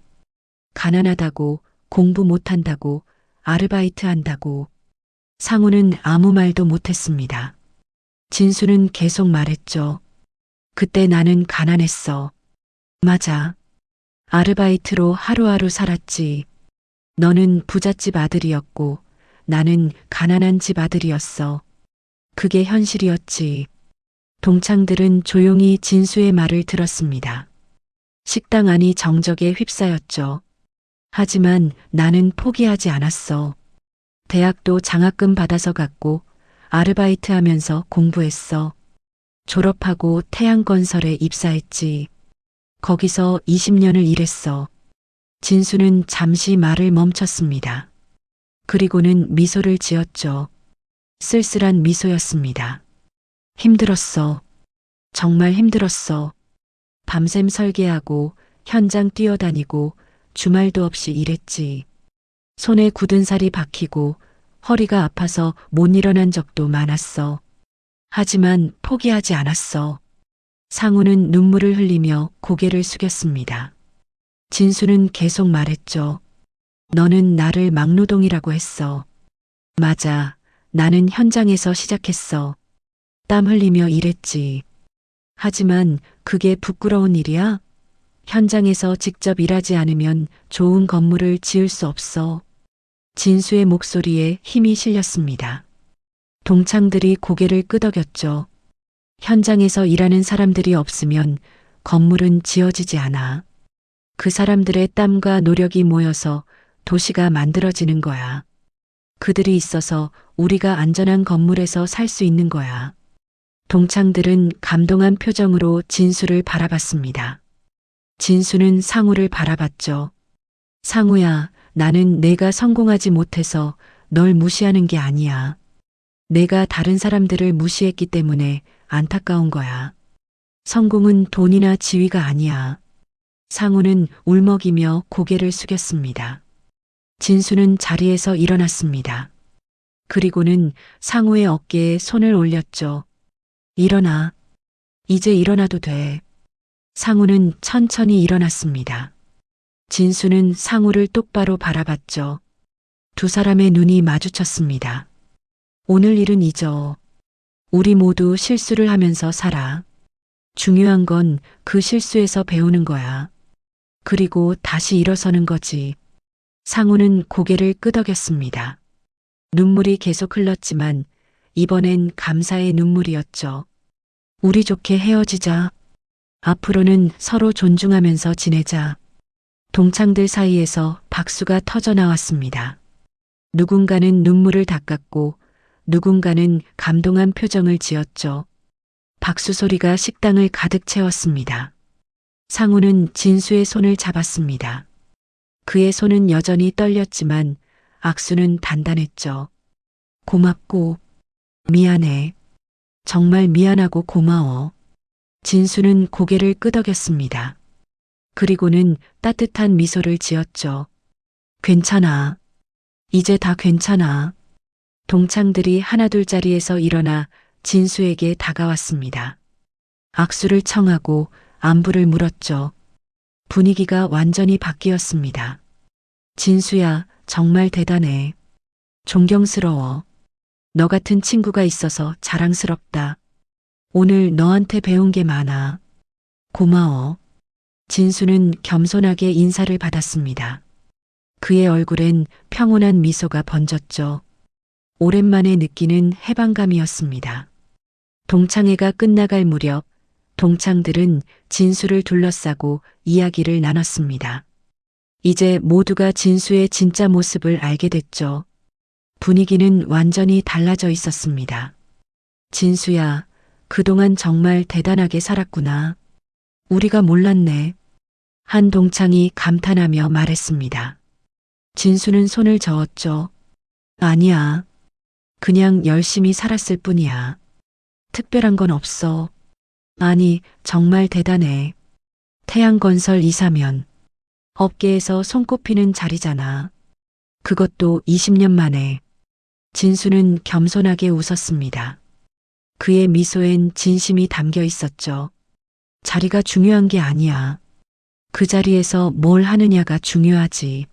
가난하다고, 공부 못한다고, 아르바이트 한다고. 상우는 아무 말도 못했습니다. 진수는 계속 말했죠. 그때 나는 가난했어. 맞아. 아르바이트로 하루하루 살았지. 너는 부잣집 아들이었고 나는 가난한 집 아들이었어. 그게 현실이었지. 동창들은 조용히 진수의 말을 들었습니다. 식당 안이 정적에 휩싸였죠. 하지만 나는 포기하지 않았어. 대학도 장학금 받아서 갔고 아르바이트 하면서 공부했어. 졸업하고 태양건설에 입사했지. 거기서 20년을 일했어. 진수는 잠시 말을 멈췄습니다. 그리고는 미소를 지었죠. 쓸쓸한 미소였습니다. 힘들었어. 정말 힘들었어. 밤샘 설계하고 현장 뛰어다니고 주말도 없이 일했지. 손에 굳은 살이 박히고 허리가 아파서 못 일어난 적도 많았어. 하지만 포기하지 않았어. 상우는 눈물을 흘리며 고개를 숙였습니다. 진수는 계속 말했죠. 너는 나를 막노동이라고 했어. 맞아. 나는 현장에서 시작했어. 땀 흘리며 일했지. 하지만 그게 부끄러운 일이야? 현장에서 직접 일하지 않으면 좋은 건물을 지을 수 없어. 진수의 목소리에 힘이 실렸습니다. 동창들이 고개를 끄덕였죠. 현장에서 일하는 사람들이 없으면 건물은 지어지지 않아. 그 사람들의 땀과 노력이 모여서 도시가 만들어지는 거야. 그들이 있어서 우리가 안전한 건물에서 살 수 있는 거야. 동창들은 감동한 표정으로 진수를 바라봤습니다. 진수는 상우를 바라봤죠. 상우야, 나는 내가 성공하지 못해서 널 무시하는 게 아니야. 내가 다른 사람들을 무시했기 때문에 안타까운 거야. 성공은 돈이나 지위가 아니야. 상우는 울먹이며 고개를 숙였습니다. 진수는 자리에서 일어났습니다. 그리고는 상우의 어깨에 손을 올렸죠. 일어나. 이제 일어나도 돼. 상우는 천천히 일어났습니다. 진수는 상우를 똑바로 바라봤죠. 두 사람의 눈이 마주쳤습니다. 오늘 일은 잊어. 우리 모두 실수를 하면서 살아. 중요한 건 그 실수에서 배우는 거야. 그리고 다시 일어서는 거지. 상우는 고개를 끄덕였습니다. 눈물이 계속 흘렀지만 이번엔 감사의 눈물이었죠. 우리 좋게 헤어지자. 앞으로는 서로 존중하면서 지내자. 동창들 사이에서 박수가 터져 나왔습니다. 누군가는 눈물을 닦았고 누군가는 감동한 표정을 지었죠. 박수 소리가 식당을 가득 채웠습니다. 상우는 진수의 손을 잡았습니다. 그의 손은 여전히 떨렸지만 악수는 단단했죠. 고맙고 미안해. 정말 미안하고 고마워. 진수는 고개를 끄덕였습니다. 그리고는 따뜻한 미소를 지었죠. 괜찮아. 이제 다 괜찮아. 동창들이 하나둘 자리에서 일어나 진수에게 다가왔습니다. 악수를 청하고 안부를 물었죠. 분위기가 완전히 바뀌었습니다. 진수야, 정말 대단해. 존경스러워. 너 같은 친구가 있어서 자랑스럽다. 오늘 너한테 배운 게 많아. 고마워. 진수는 겸손하게 인사를 받았습니다. 그의 얼굴엔 평온한 미소가 번졌죠. 오랜만에 느끼는 해방감이었습니다. 동창회가 끝나갈 무렵 동창들은 진수를 둘러싸고 이야기를 나눴습니다. 이제 모두가 진수의 진짜 모습을 알게 됐죠. 분위기는 완전히 달라져 있었습니다. 진수야, 그동안 정말 대단하게 살았구나. 우리가 몰랐네. 한 동창이 감탄하며 말했습니다. 진수는 손을 저었죠. 아니야. 그냥 열심히 살았을 뿐이야. 특별한 건 없어. 아니, 정말 대단해. 태양건설 이사면. 업계에서 손꼽히는 자리잖아. 그것도 20년 만에. 진수는 겸손하게 웃었습니다. 그의 미소엔 진심이 담겨 있었죠. 자리가 중요한 게 아니야. 그 자리에서 뭘 하느냐가 중요하지.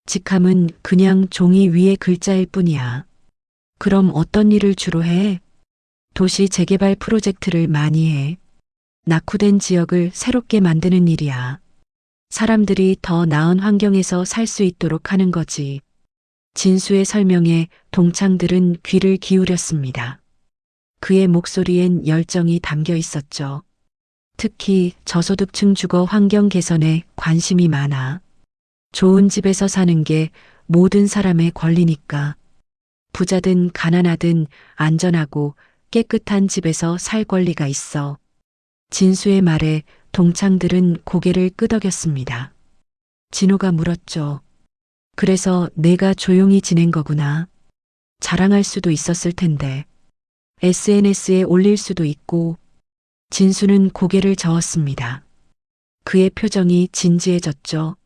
직함은 그냥 종이 위의 글자일 뿐이야. 그럼 어떤 일을 주로 해? 도시 재개발 프로젝트를 많이 해. 낙후된 지역을 새롭게 만드는 일이야. 사람들이 더 나은 환경에서 살 수 있도록 하는 거지. 진수의 설명에 동창들은 귀를 기울였습니다. 그의 목소리엔 열정이 담겨 있었죠. 특히 저소득층 주거 환경 개선에 관심이 많아. 좋은 집에서 사는 게 모든 사람의 권리니까. 부자든 가난하든 안전하고 깨끗한 집에서 살 권리가 있어. 진수의 말에 동창들은 고개를 끄덕였습니다. 진호가 물었죠. 그래서 내가 조용히 지낸 거구나. 자랑할 수도 있었을 텐데. SNS에 올릴 수도 있고. 진수는 고개를 저었습니다. 그의 표정이 진지해졌죠.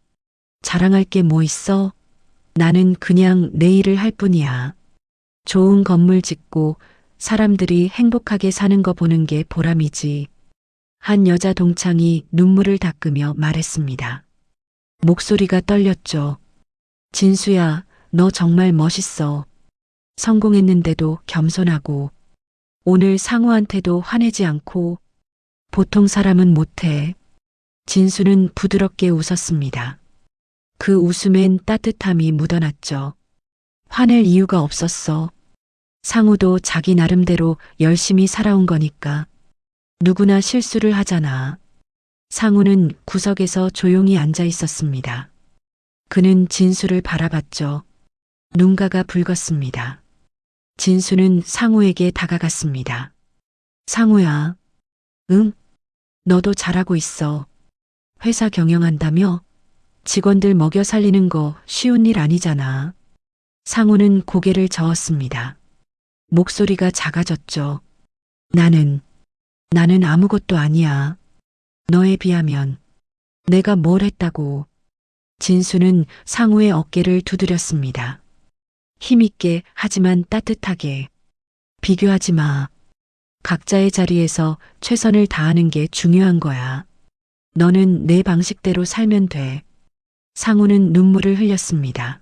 자랑할 게 뭐 있어? 나는 그냥 내 일을 할 뿐이야. 좋은 건물 짓고 사람들이 행복하게 사는 거 보는 게 보람이지. 한 여자 동창이 눈물을 닦으며 말했습니다. 목소리가 떨렸죠. 진수야, 너 정말 멋있어. 성공했는데도 겸손하고 오늘 상우한테도 화내지 않고 보통 사람은 못해. 진수는 부드럽게 웃었습니다. 그 웃음엔 따뜻함이 묻어났죠. 화낼 이유가 없었어. 상우도 자기 나름대로 열심히 살아온 거니까. 누구나 실수를 하잖아. 상우는 구석에서 조용히 앉아 있었습니다. 그는 진수를 바라봤죠. 눈가가 붉었습니다. 진수는 상우에게 다가갔습니다. 상우야. 응? 너도 잘하고 있어. 회사 경영한다며? 직원들 먹여 살리는 거 쉬운 일 아니잖아. 상우는 고개를 저었습니다. 목소리가 작아졌죠. 나는 아무것도 아니야. 너에 비하면 내가 뭘 했다고. 진수는 상우의 어깨를 두드렸습니다. 힘있게 하지만 따뜻하게. 비교하지 마. 각자의 자리에서 최선을 다하는 게 중요한 거야. 너는 내 방식대로 살면 돼. 상우는 눈물을 흘렸습니다.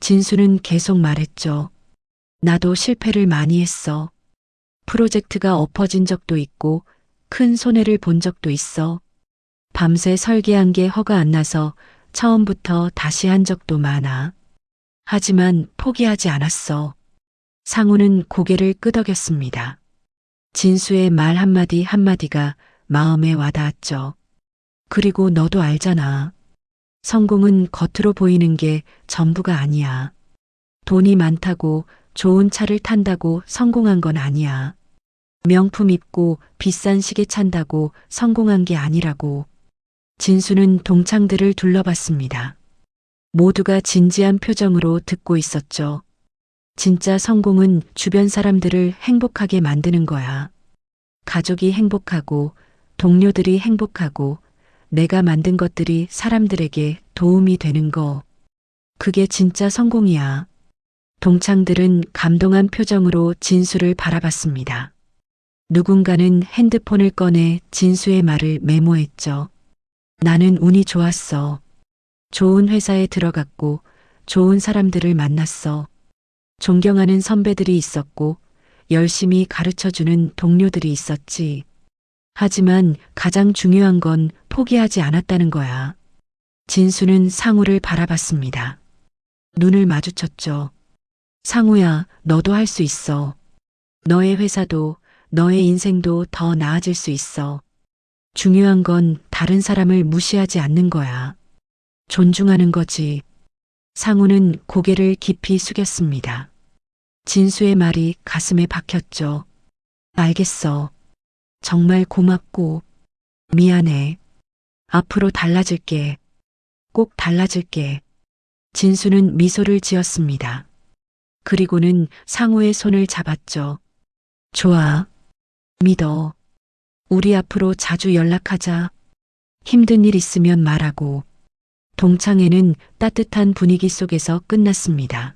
진수는 계속 말했죠. 나도 실패를 많이 했어. 프로젝트가 엎어진 적도 있고 큰 손해를 본 적도 있어. 밤새 설계한 게 허가 안 나서 처음부터 다시 한 적도 많아. 하지만 포기하지 않았어. 상우는 고개를 끄덕였습니다. 진수의 말 한마디 한마디가 마음에 와닿았죠. 그리고 너도 알잖아. 성공은 겉으로 보이는 게 전부가 아니야. 돈이 많다고 좋은 차를 탄다고 성공한 건 아니야. 명품 입고 비싼 시계 찬다고 성공한 게 아니라고. 진수는 동창들을 둘러봤습니다. 모두가 진지한 표정으로 듣고 있었죠. 진짜 성공은 주변 사람들을 행복하게 만드는 거야. 가족이 행복하고, 동료들이 행복하고, 내가 만든 것들이 사람들에게 도움이 되는 거. 그게 진짜 성공이야. 동창들은 감동한 표정으로 진수를 바라봤습니다. 누군가는 핸드폰을 꺼내 진수의 말을 메모했죠. 나는 운이 좋았어. 좋은 회사에 들어갔고, 좋은 사람들을 만났어. 존경하는 선배들이 있었고, 열심히 가르쳐주는 동료들이 있었지. 하지만 가장 중요한 건 포기하지 않았다는 거야. 진수는 상우를 바라봤습니다. 눈을 마주쳤죠. 상우야, 너도 할 수 있어. 너의 회사도, 너의 인생도 더 나아질 수 있어. 중요한 건 다른 사람을 무시하지 않는 거야. 존중하는 거지. 상우는 고개를 깊이 숙였습니다. 진수의 말이 가슴에 박혔죠. 알겠어. 정말 고맙고, 미안해. 앞으로 달라질게. 꼭 달라질게. 진수는 미소를 지었습니다. 그리고는 상우의 손을 잡았죠. 좋아. 믿어. 우리 앞으로 자주 연락하자. 힘든 일 있으면 말하고. 동창회는 따뜻한 분위기 속에서 끝났습니다.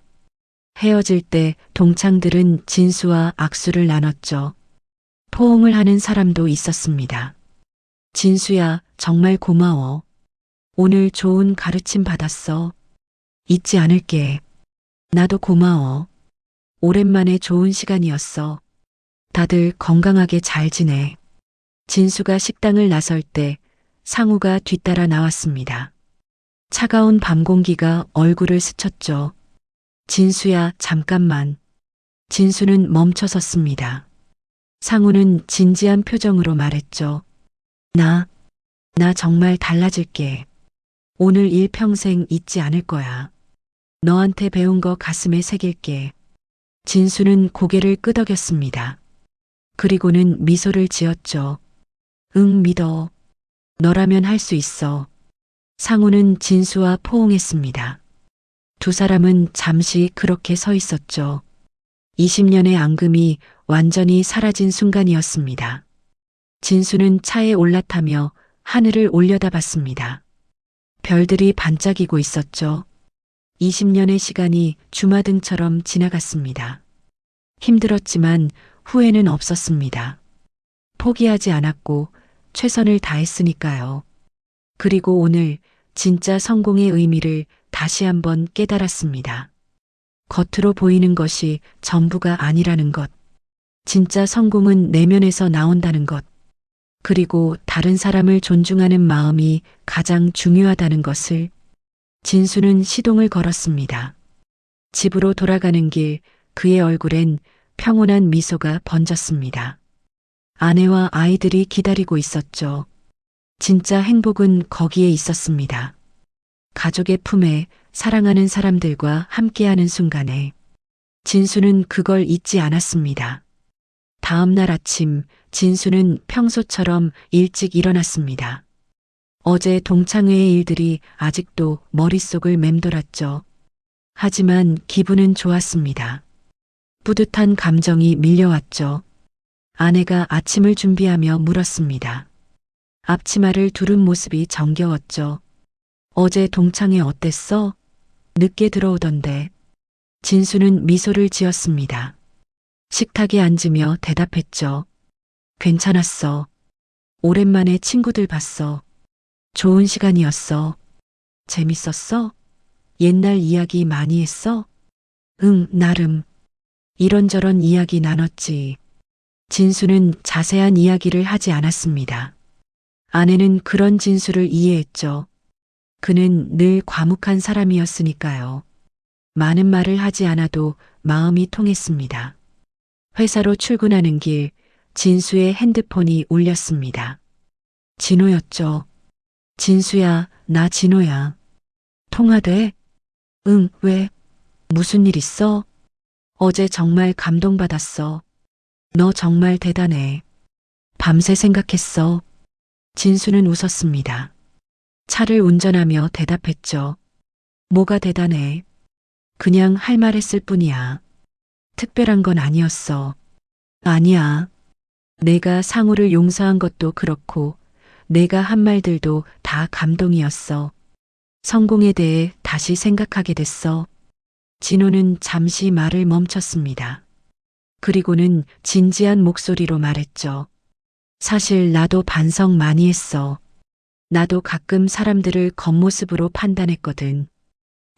헤어질 때 동창들은 진수와 악수를 나눴죠. 포옹을 하는 사람도 있었습니다. 진수야, 정말 고마워. 오늘 좋은 가르침 받았어. 잊지 않을게. 나도 고마워. 오랜만에 좋은 시간이었어. 다들 건강하게 잘 지내. 진수가 식당을 나설 때 상우가 뒤따라 나왔습니다. 차가운 밤 공기가 얼굴을 스쳤죠. 진수야, 잠깐만. 진수는 멈춰섰습니다. 상우는 진지한 표정으로 말했죠. 나 정말 달라질게. 오늘 일평생 잊지 않을 거야. 너한테 배운 거 가슴에 새길게. 진수는 고개를 끄덕였습니다. 그리고는 미소를 지었죠. 응, 믿어. 너라면 할 수 있어. 상우는 진수와 포옹했습니다. 두 사람은 잠시 그렇게 서 있었죠. 20년의 앙금이 완전히 사라진 순간이었습니다. 진수는 차에 올라타며 하늘을 올려다봤습니다. 별들이 반짝이고 있었죠. 20년의 시간이 주마등처럼 지나갔습니다. 힘들었지만 후회는 없었습니다. 포기하지 않았고 최선을 다했으니까요. 그리고 오늘 진짜 성공의 의미를 다시 한번 깨달았습니다. 겉으로 보이는 것이 전부가 아니라는 것. 진짜 성공은 내면에서 나온다는 것. 그리고 다른 사람을 존중하는 마음이 가장 중요하다는 것을. 진수는 시동을 걸었습니다. 집으로 돌아가는 길 그의 얼굴엔 평온한 미소가 번졌습니다. 아내와 아이들이 기다리고 있었죠. 진짜 행복은 거기에 있었습니다. 가족의 품에 사랑하는 사람들과 함께하는 순간에 진수는 그걸 잊지 않았습니다. 다음 날 아침 진수는 평소처럼 일찍 일어났습니다. 어제 동창회의 일들이 아직도 머릿속을 맴돌았죠. 하지만 기분은 좋았습니다. 뿌듯한 감정이 밀려왔죠. 아내가 아침을 준비하며 물었습니다. 앞치마를 두른 모습이 정겨웠죠. 어제 동창회 어땠어? 늦게 들어오던데. 진수는 미소를 지었습니다. 식탁에 앉으며 대답했죠. 괜찮았어. 오랜만에 친구들 봤어. 좋은 시간이었어. 재밌었어? 옛날 이야기 많이 했어? 응, 나름. 이런저런 이야기 나눴지. 진수는 자세한 이야기를 하지 않았습니다. 아내는 그런 진수를 이해했죠. 그는 늘 과묵한 사람이었으니까요. 많은 말을 하지 않아도 마음이 통했습니다. 회사로 출근하는 길 진수의 핸드폰이 울렸습니다. 진호였죠. 진수야, 나 진호야. 통화돼? 응, 왜? 무슨 일 있어? 어제 정말 감동받았어. 너 정말 대단해. 밤새 생각했어. 진수는 웃었습니다. 차를 운전하며 대답했죠. 뭐가 대단해. 그냥 할 말 했을 뿐이야. 특별한 건 아니었어. 아니야. 내가 상우를 용서한 것도 그렇고, 내가 한 말들도 다 감동이었어. 성공에 대해 다시 생각하게 됐어. 진호는 잠시 말을 멈췄습니다. 그리고는 진지한 목소리로 말했죠. 사실 나도 반성 많이 했어. 나도 가끔 사람들을 겉모습으로 판단했거든.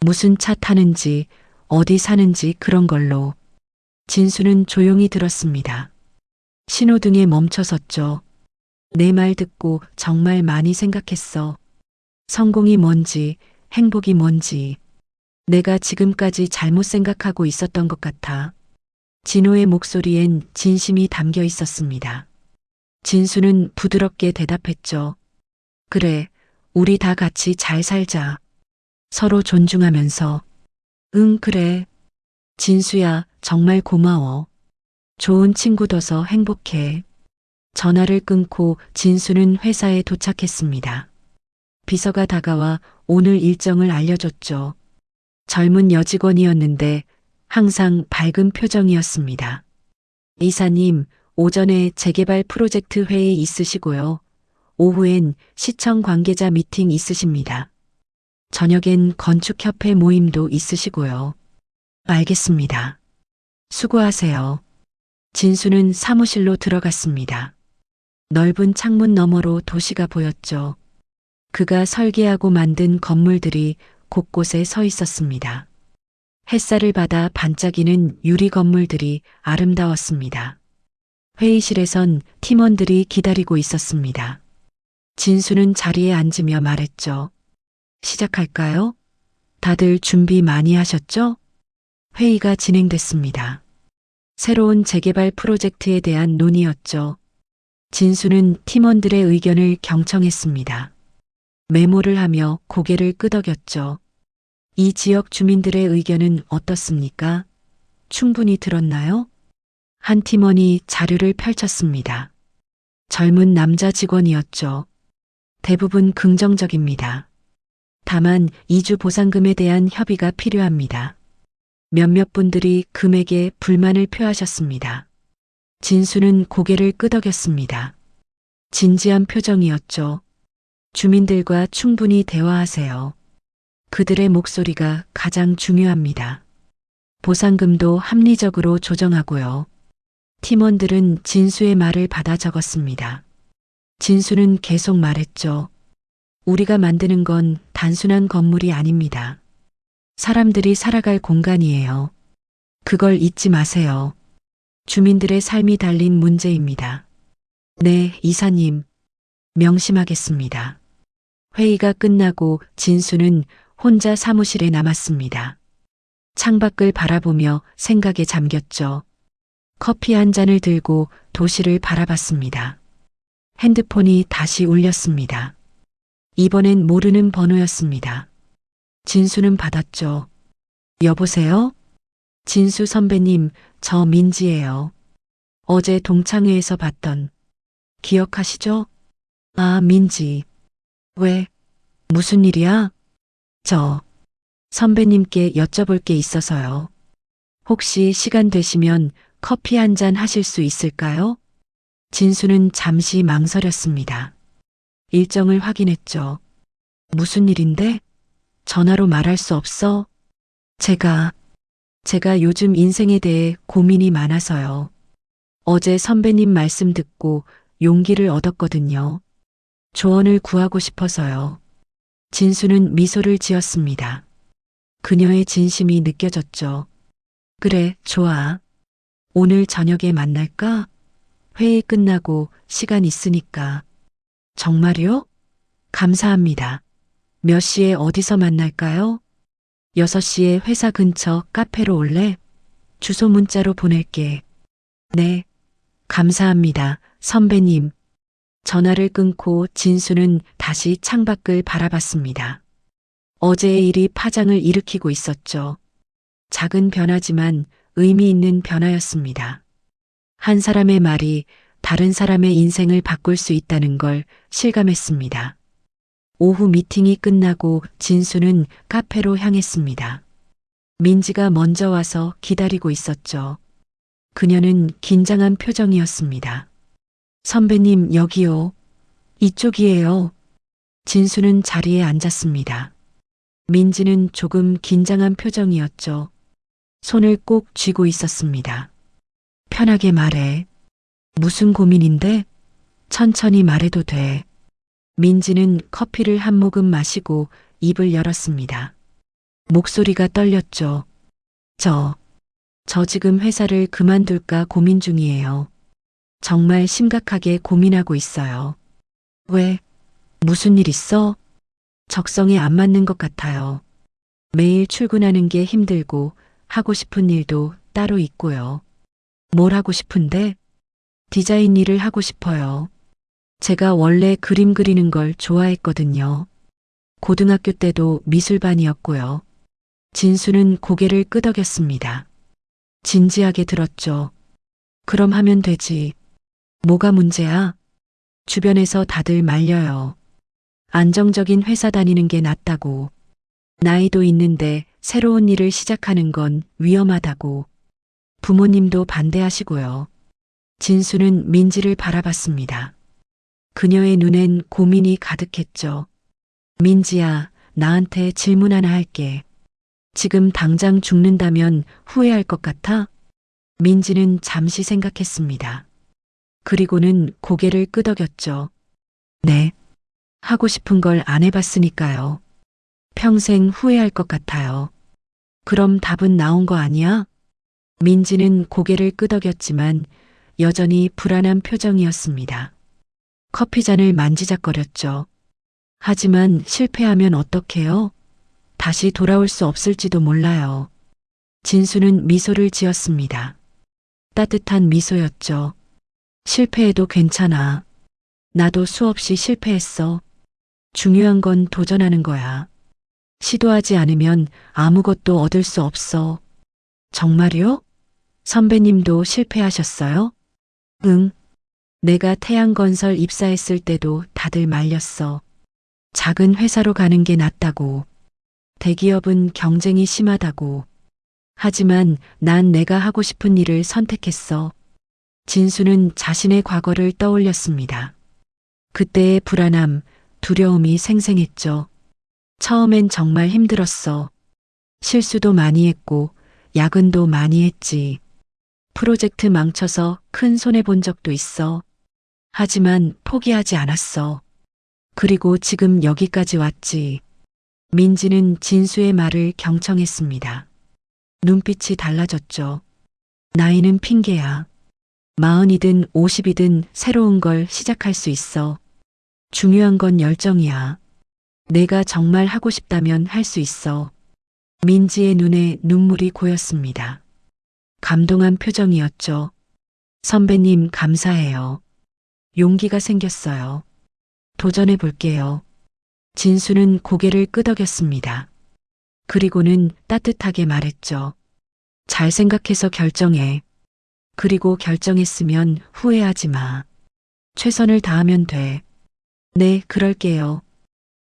무슨 차 타는지, 어디 사는지 그런 걸로. 진수는 조용히 들었습니다. 신호등에 멈춰섰죠. 내 말 듣고 정말 많이 생각했어. 성공이 뭔지, 행복이 뭔지. 내가 지금까지 잘못 생각하고 있었던 것 같아. 진호의 목소리엔 진심이 담겨 있었습니다. 진수는 부드럽게 대답했죠. 그래, 우리 다 같이 잘 살자. 서로 존중하면서. 응, 그래. 진수야, 정말 고마워. 좋은 친구 둬서 행복해. 전화를 끊고 진수는 회사에 도착했습니다. 비서가 다가와 오늘 일정을 알려줬죠. 젊은 여직원이었는데 항상 밝은 표정이었습니다. 이사님, 오전에 재개발 프로젝트 회의 있으시고요. 오후엔 시청 관계자 미팅 있으십니다. 저녁엔 건축협회 모임도 있으시고요. 알겠습니다. 수고하세요. 진수는 사무실로 들어갔습니다. 넓은 창문 너머로 도시가 보였죠. 그가 설계하고 만든 건물들이 곳곳에 서 있었습니다. 햇살을 받아 반짝이는 유리 건물들이 아름다웠습니다. 회의실에선 팀원들이 기다리고 있었습니다. 진수는 자리에 앉으며 말했죠. 시작할까요? 다들 준비 많이 하셨죠? 회의가 진행됐습니다. 새로운 재개발 프로젝트에 대한 논의였죠. 진수는 팀원들의 의견을 경청했습니다. 메모를 하며 고개를 끄덕였죠. 이 지역 주민들의 의견은 어떻습니까? 충분히 들었나요? 한 팀원이 자료를 펼쳤습니다. 젊은 남자 직원이었죠. 대부분 긍정적입니다. 다만 이주 보상금에 대한 협의가 필요합니다. 몇몇 분들이 금액에 불만을 표하셨습니다. 진수는 고개를 끄덕였습니다. 진지한 표정이었죠. 주민들과 충분히 대화하세요. 그들의 목소리가 가장 중요합니다. 보상금도 합리적으로 조정하고요. 팀원들은 진수의 말을 받아 적었습니다. 진수는 계속 말했죠. 우리가 만드는 건 단순한 건물이 아닙니다. 사람들이 살아갈 공간이에요. 그걸 잊지 마세요. 주민들의 삶이 달린 문제입니다. 네, 이사님. 명심하겠습니다. 회의가 끝나고 진수는 혼자 사무실에 남았습니다. 창밖을 바라보며 생각에 잠겼죠. 커피 한 잔을 들고 도시를 바라봤습니다. 핸드폰이 다시 울렸습니다. 이번엔 모르는 번호였습니다. 진수는 받았죠. 여보세요? 진수 선배님, 저 민지예요. 어제 동창회에서 봤던. 기억하시죠? 아, 민지. 왜? 무슨 일이야? 저 선배님께 여쭤볼 게 있어서요. 혹시 시간 되시면 커피 한 잔 하실 수 있을까요? 진수는 잠시 망설였습니다. 일정을 확인했죠. 무슨 일인데? 전화로 말할 수 없어? 제가 요즘 인생에 대해 고민이 많아서요. 어제 선배님 말씀 듣고 용기를 얻었거든요. 조언을 구하고 싶어서요. 진수는 미소를 지었습니다. 그녀의 진심이 느껴졌죠. 그래, 좋아. 오늘 저녁에 만날까? 회의 끝나고 시간 있으니까. 정말요? 감사합니다. 몇 시에 어디서 만날까요? 6시에 회사 근처 카페로 올래? 주소 문자로 보낼게. 네. 감사합니다, 선배님. 전화를 끊고 진수는 다시 창밖을 바라봤습니다. 어제의 일이 파장을 일으키고 있었죠. 작은 변화지만 의미 있는 변화였습니다. 한 사람의 말이 다른 사람의 인생을 바꿀 수 있다는 걸 실감했습니다. 오후 미팅이 끝나고 진수는 카페로 향했습니다. 민지가 먼저 와서 기다리고 있었죠. 그녀는 긴장한 표정이었습니다. 선배님, 여기요. 이쪽이에요. 진수는 자리에 앉았습니다. 민지는 조금 긴장한 표정이었죠. 손을 꼭 쥐고 있었습니다. 편하게 말해. 무슨 고민인데? 천천히 말해도 돼. 민지는 커피를 한 모금 마시고 입을 열었습니다. 목소리가 떨렸죠. 저 지금 회사를 그만둘까 고민 중이에요. 정말 심각하게 고민하고 있어요. 왜? 무슨 일 있어? 적성에 안 맞는 것 같아요. 매일 출근하는 게 힘들고 하고 싶은 일도 따로 있고요. 뭘 하고 싶은데? 디자인 일을 하고 싶어요. 제가 원래 그림 그리는 걸 좋아했거든요. 고등학교 때도 미술반이었고요. 진수는 고개를 끄덕였습니다. 진지하게 들었죠. 그럼 하면 되지. 뭐가 문제야? 주변에서 다들 말려요. 안정적인 회사 다니는 게 낫다고. 나이도 있는데 새로운 일을 시작하는 건 위험하다고. 부모님도 반대하시고요. 진수는 민지를 바라봤습니다. 그녀의 눈엔 고민이 가득했죠. 민지야, 나한테 질문 하나 할게. 지금 당장 죽는다면 후회할 것 같아? 민지는 잠시 생각했습니다. 그리고는 고개를 끄덕였죠. 네. 하고 싶은 걸 안 해봤으니까요. 평생 후회할 것 같아요. 그럼 답은 나온 거 아니야? 민지는 고개를 끄덕였지만 여전히 불안한 표정이었습니다. 커피잔을 만지작거렸죠. 하지만 실패하면 어떡해요? 다시 돌아올 수 없을지도 몰라요. 진수는 미소를 지었습니다. 따뜻한 미소였죠. 실패해도 괜찮아. 나도 수없이 실패했어. 중요한 건 도전하는 거야. 시도하지 않으면 아무것도 얻을 수 없어. 정말요? 선배님도 실패하셨어요? 응. 내가 태양건설 입사했을 때도 다들 말렸어. 작은 회사로 가는 게 낫다고. 대기업은 경쟁이 심하다고. 하지만 난 내가 하고 싶은 일을 선택했어. 진수는 자신의 과거를 떠올렸습니다. 그때의 불안함, 두려움이 생생했죠. 처음엔 정말 힘들었어. 실수도 많이 했고, 야근도 많이 했지. 프로젝트 망쳐서 큰 손해 본 적도 있어. 하지만 포기하지 않았어. 그리고 지금 여기까지 왔지. 민지는 진수의 말을 경청했습니다. 눈빛이 달라졌죠. 나이는 핑계야. 40이든 50이든 새로운 걸 시작할 수 있어. 중요한 건 열정이야. 내가 정말 하고 싶다면 할 수 있어. 민지의 눈에 눈물이 고였습니다. 감동한 표정이었죠. 선배님, 감사해요. 용기가 생겼어요. 도전해 볼게요. 진수는 고개를 끄덕였습니다. 그리고는 따뜻하게 말했죠. 잘 생각해서 결정해. 그리고 결정했으면 후회하지 마. 최선을 다하면 돼. 네, 그럴게요.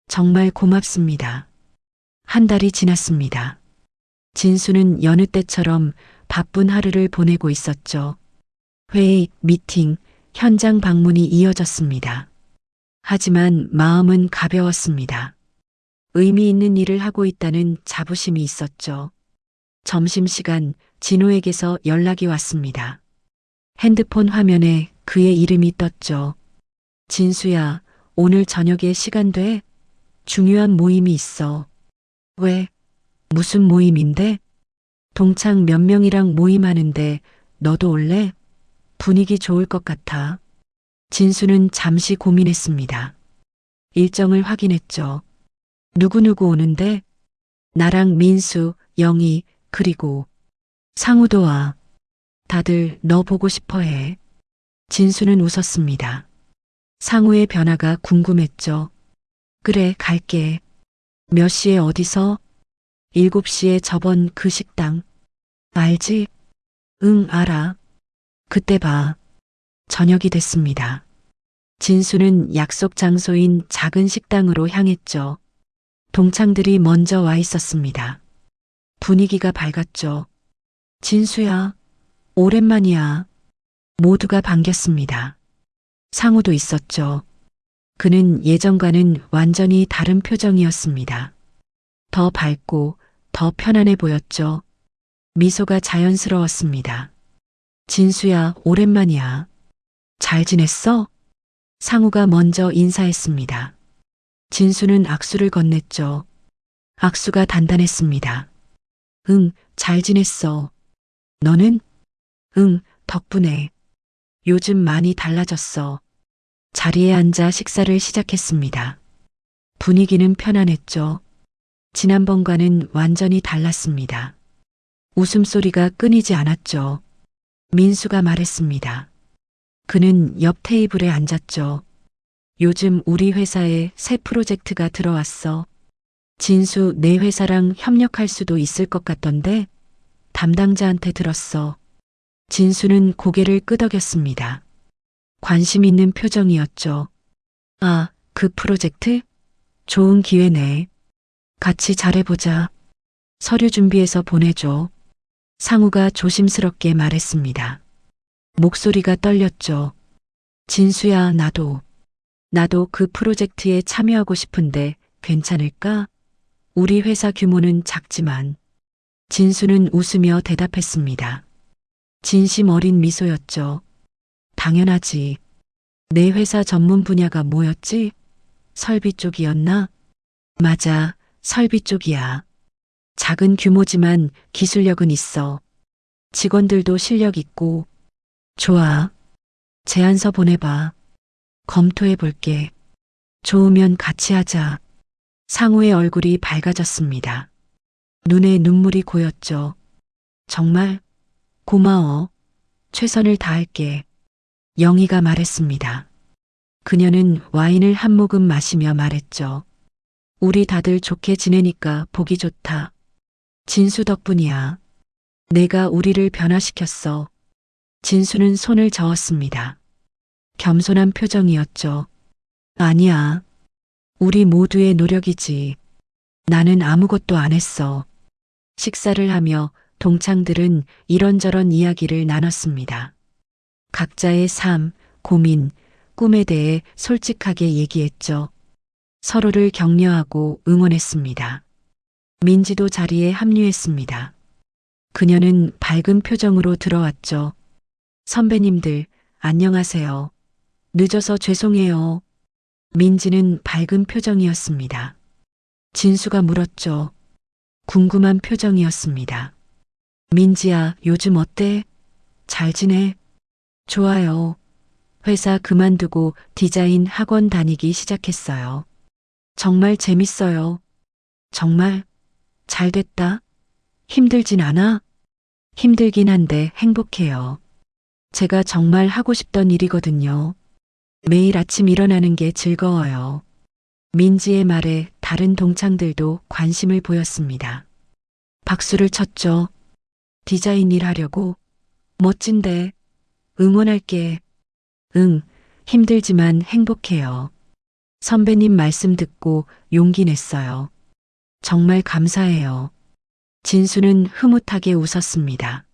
정말 고맙습니다. 한 달이 지났습니다. 진수는 여느 때처럼 바쁜 하루를 보내고 있었죠. 회의, 미팅, 현장 방문이 이어졌습니다. 하지만 마음은 가벼웠습니다. 의미 있는 일을 하고 있다는 자부심이 있었죠. 점심시간 진호에게서 연락이 왔습니다. 핸드폰 화면에 그의 이름이 떴죠. 진수야, 오늘 저녁에 시간 돼? 중요한 모임이 있어. 왜? 무슨 모임인데? 동창 몇 명이랑 모임하는데 너도 올래? 분위기 좋을 것 같아. 진수는 잠시 고민했습니다. 일정을 확인했죠. 누구누구 오는데? 나랑 민수, 영희, 그리고 상우도 와. 다들 너 보고 싶어 해. 진수는 웃었습니다. 상우의 변화가 궁금했죠. 그래, 갈게. 몇 시에 어디서? 7시에 저번 그 식당. 알지? 응, 알아. 그때 봐. 저녁이 됐습니다. 진수는 약속 장소인 작은 식당으로 향했죠. 동창들이 먼저 와 있었습니다. 분위기가 밝았죠. 진수야, 오랜만이야. 모두가 반겼습니다. 상우도 있었죠. 그는 예전과는 완전히 다른 표정이었습니다. 더 밝고 더 편안해 보였죠. 미소가 자연스러웠습니다. 진수야, 오랜만이야. 잘 지냈어? 상우가 먼저 인사했습니다. 진수는 악수를 건넸죠. 악수가 단단했습니다. 응, 잘 지냈어. 너는? 응, 덕분에. 요즘 많이 달라졌어. 자리에 앉아 식사를 시작했습니다. 분위기는 편안했죠. 지난번과는 완전히 달랐습니다. 웃음소리가 끊이지 않았죠. 민수가 말했습니다. 그는 옆 테이블에 앉았죠. 요즘 우리 회사에 새 프로젝트가 들어왔어. 진수 내 회사랑 협력할 수도 있을 것 같던데 담당자한테 들었어. 진수는 고개를 끄덕였습니다. 관심 있는 표정이었죠. 아, 그 프로젝트? 좋은 기회네. 같이 잘해보자. 서류 준비해서 보내줘. 상우가 조심스럽게 말했습니다. 목소리가 떨렸죠. 진수야, 나도 그 프로젝트에 참여하고 싶은데 괜찮을까? 우리 회사 규모는 작지만. 진수는 웃으며 대답했습니다. 진심 어린 미소였죠. 당연하지. 내 회사 전문 분야가 뭐였지? 설비 쪽이었나? 맞아, 설비 쪽이야. 작은 규모지만 기술력은 있어. 직원들도 실력 있고. 좋아. 제안서 보내봐. 검토해 볼게. 좋으면 같이 하자. 상우의 얼굴이 밝아졌습니다. 눈에 눈물이 고였죠. 정말 고마워. 최선을 다할게. 영희가 말했습니다. 그녀는 와인을 한 모금 마시며 말했죠. 우리 다들 좋게 지내니까 보기 좋다. 진수 덕분이야. 내가 우리를 변화시켰어. 진수는 손을 저었습니다. 겸손한 표정이었죠. 아니야. 우리 모두의 노력이지. 나는 아무것도 안 했어. 식사를 하며 동창들은 이런저런 이야기를 나눴습니다. 각자의 삶, 고민, 꿈에 대해 솔직하게 얘기했죠. 서로를 격려하고 응원했습니다. 민지도 자리에 합류했습니다. 그녀는 밝은 표정으로 들어왔죠. 선배님들, 안녕하세요. 늦어서 죄송해요. 민지는 밝은 표정이었습니다. 진수가 물었죠. 궁금한 표정이었습니다. 민지야, 요즘 어때? 잘 지내? 좋아요. 회사 그만두고 디자인 학원 다니기 시작했어요. 정말 재밌어요. 정말 잘 됐다. 힘들진 않아? 힘들긴 한데 행복해요. 제가 정말 하고 싶던 일이거든요. 매일 아침 일어나는 게 즐거워요. 민지의 말에 다른 동창들도 관심을 보였습니다. 박수를 쳤죠. 디자인 일 하려고? 멋진데. 응원할게. 응, 힘들지만 행복해요. 선배님 말씀 듣고 용기 냈어요. 정말 감사해요. 진수는 흐뭇하게 웃었습니다.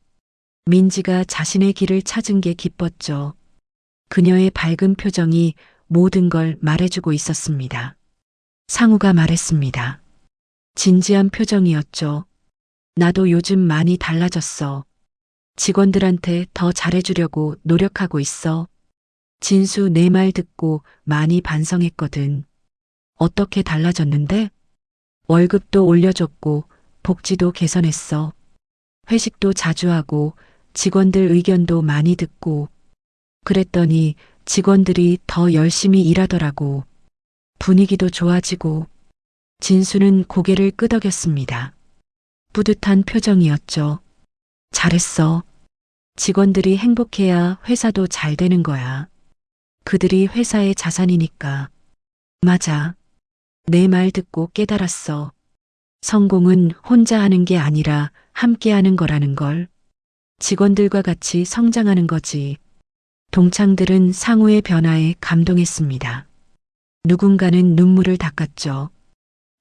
민지가 자신의 길을 찾은 게 기뻤죠. 그녀의 밝은 표정이 모든 걸 말해주고 있었습니다. 상우가 말했습니다. 진지한 표정이었죠. 나도 요즘 많이 달라졌어. 직원들한테 더 잘해주려고 노력하고 있어. 진수 내 말 듣고 많이 반성했거든. 어떻게 달라졌는데? 월급도 올려줬고 복지도 개선했어. 회식도 자주 하고 직원들 의견도 많이 듣고 그랬더니 직원들이 더 열심히 일하더라고. 분위기도 좋아지고. 진수는 고개를 끄덕였습니다. 뿌듯한 표정이었죠. 잘했어. 직원들이 행복해야 회사도 잘 되는 거야. 그들이 회사의 자산이니까. 맞아. 내 말 듣고 깨달았어. 성공은 혼자 하는 게 아니라 함께 하는 거라는 걸. 직원들과 같이 성장하는 거지. 동창들은 상우의 변화에 감동했습니다. 누군가는 눈물을 닦았죠.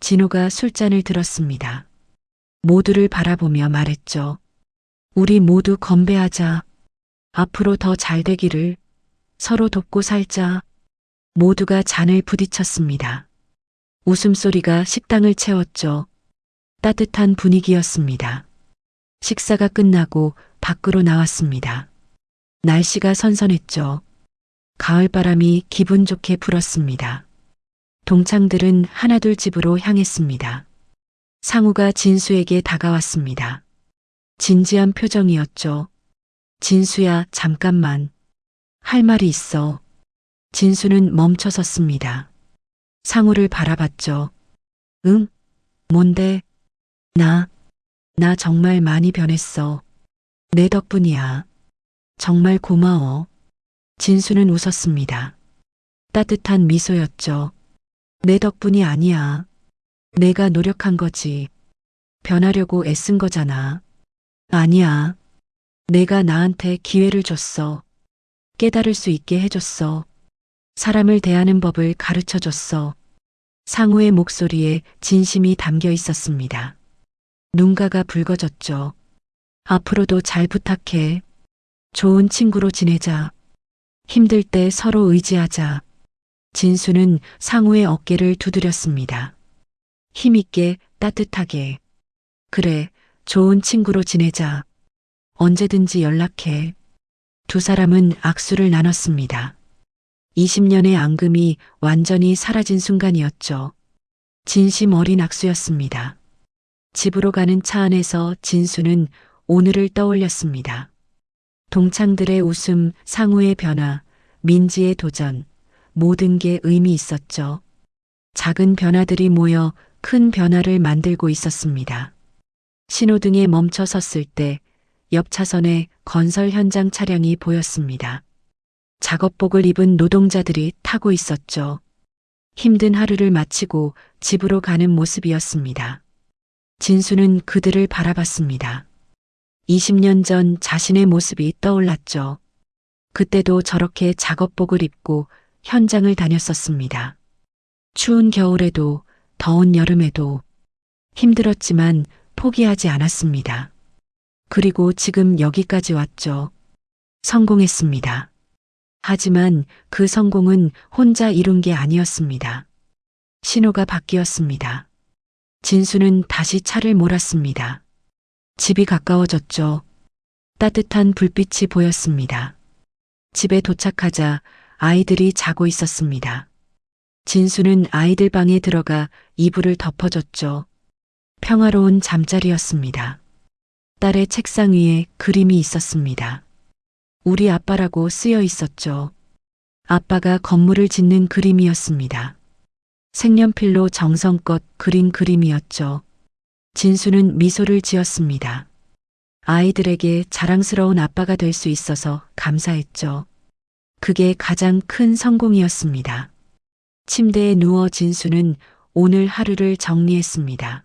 진호가 술잔을 들었습니다. 모두를 바라보며 말했죠. 우리 모두 건배하자. 앞으로 더 잘 되기를. 서로 돕고 살자. 모두가 잔을 부딪혔습니다. 웃음소리가 식당을 채웠죠. 따뜻한 분위기였습니다. 식사가 끝나고 밖으로 나왔습니다. 날씨가 선선했죠. 가을바람이 기분 좋게 불었습니다. 동창들은 하나둘 집으로 향했습니다. 상우가 진수에게 다가왔습니다. 진지한 표정이었죠. 진수야, 잠깐만. 할 말이 있어. 진수는 멈춰섰습니다. 상우를 바라봤죠. 응? 뭔데? 나 정말 많이 변했어. 내 덕분이야. 정말 고마워. 진수는 웃었습니다. 따뜻한 미소였죠. 내 덕분이 아니야. 내가 노력한 거지. 변하려고 애쓴 거잖아. 아니야. 내가 나한테 기회를 줬어. 깨달을 수 있게 해줬어. 사람을 대하는 법을 가르쳐 줬어. 상우의 목소리에 진심이 담겨 있었습니다. 눈가가 붉어졌죠. 앞으로도 잘 부탁해. 좋은 친구로 지내자. 힘들 때 서로 의지하자. 진수는 상우의 어깨를 두드렸습니다. 힘있게, 따뜻하게. 그래, 좋은 친구로 지내자. 언제든지 연락해. 두 사람은 악수를 나눴습니다. 20년의 앙금이 완전히 사라진 순간이었죠. 진심 어린 악수였습니다. 집으로 가는 차 안에서 진수는 오늘을 떠올렸습니다. 동창들의 웃음, 상우의 변화, 민지의 도전, 모든 게 의미 있었죠. 작은 변화들이 모여 큰 변화를 만들고 있었습니다. 신호등에 멈춰 섰을 때 옆 차선에 건설 현장 차량이 보였습니다. 작업복을 입은 노동자들이 타고 있었죠. 힘든 하루를 마치고 집으로 가는 모습이었습니다. 진수는 그들을 바라봤습니다. 20년 전 자신의 모습이 떠올랐죠. 그때도 저렇게 작업복을 입고 현장을 다녔었습니다. 추운 겨울에도 더운 여름에도 힘들었지만 포기하지 않았습니다. 그리고 지금 여기까지 왔죠. 성공했습니다. 하지만 그 성공은 혼자 이룬 게 아니었습니다. 신호가 바뀌었습니다. 진수는 다시 차를 몰았습니다. 집이 가까워졌죠. 따뜻한 불빛이 보였습니다. 집에 도착하자 아이들이 자고 있었습니다. 진수는 아이들 방에 들어가 이불을 덮어줬죠. 평화로운 잠자리였습니다. 딸의 책상 위에 그림이 있었습니다. 우리 아빠라고 쓰여 있었죠. 아빠가 건물을 짓는 그림이었습니다. 색연필로 정성껏 그린 그림이었죠. 진수는 미소를 지었습니다. 아이들에게 자랑스러운 아빠가 될 수 있어서 감사했죠. 그게 가장 큰 성공이었습니다. 침대에 누워 진수는 오늘 하루를 정리했습니다.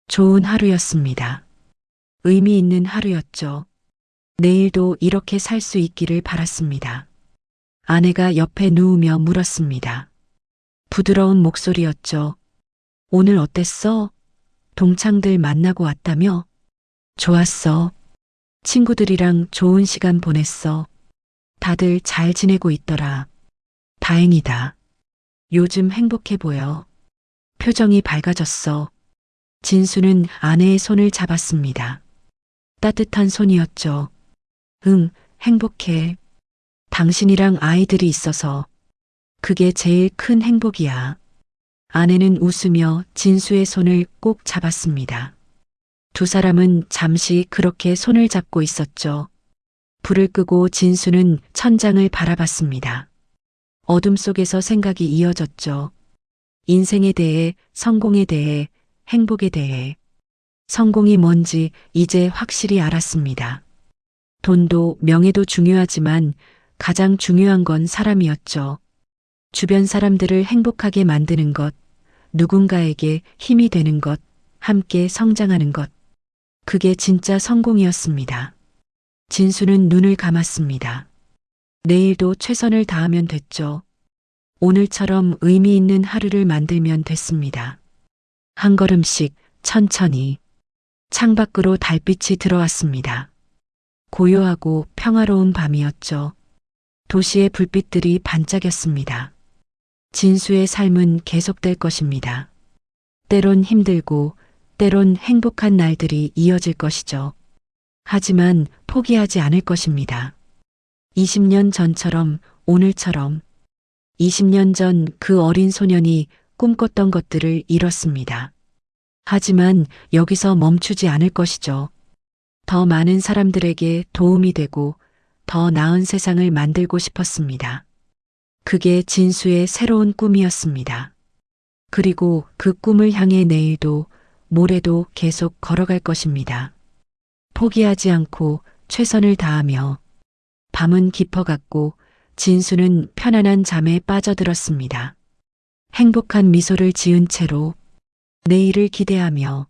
좋은 하루였습니다. 의미 있는 하루였죠. 내일도 이렇게 살 수 있기를 바랐습니다. 아내가 옆에 누우며 물었습니다. 부드러운 목소리였죠. 오늘 어땠어? 동창들 만나고 왔다며? 좋았어. 친구들이랑 좋은 시간 보냈어. 다들 잘 지내고 있더라. 다행이다. 요즘 행복해 보여. 표정이 밝아졌어. 진수는 아내의 손을 잡았습니다. 따뜻한 손이었죠. 응, 행복해. 당신이랑 아이들이 있어서. 그게 제일 큰 행복이야. 아내는 웃으며 진수의 손을 꼭 잡았습니다. 두 사람은 잠시 그렇게 손을 잡고 있었죠. 불을 끄고 진수는 천장을 바라봤습니다. 어둠 속에서 생각이 이어졌죠. 인생에 대해, 성공에 대해, 행복에 대해. 성공이 뭔지 이제 확실히 알았습니다. 돈도 명예도 중요하지만 가장 중요한 건 사람이었죠. 주변 사람들을 행복하게 만드는 것, 누군가에게 힘이 되는 것, 함께 성장하는 것. 그게 진짜 성공이었습니다. 진수는 눈을 감았습니다. 내일도 최선을 다하면 됐죠. 오늘처럼 의미 있는 하루를 만들면 됐습니다. 한 걸음씩 천천히 창밖으로 달빛이 들어왔습니다. 고요하고 평화로운 밤이었죠. 도시의 불빛들이 반짝였습니다. 진수의 삶은 계속될 것입니다. 때론 힘들고 때론 행복한 날들이 이어질 것이죠. 하지만 포기하지 않을 것입니다. 20년 전처럼 오늘처럼 20년 전 그 어린 소년이 꿈꿨던 것들을 이뤘습니다. 하지만 여기서 멈추지 않을 것이죠. 더 많은 사람들에게 도움이 되고 더 나은 세상을 만들고 싶었습니다. 그게 진수의 새로운 꿈이었습니다. 그리고 그 꿈을 향해 내일도 모레도 계속 걸어갈 것입니다. 포기하지 않고 최선을 다하며 밤은 깊어갔고 진수는 편안한 잠에 빠져들었습니다. 행복한 미소를 지은 채로 내일을 기대하며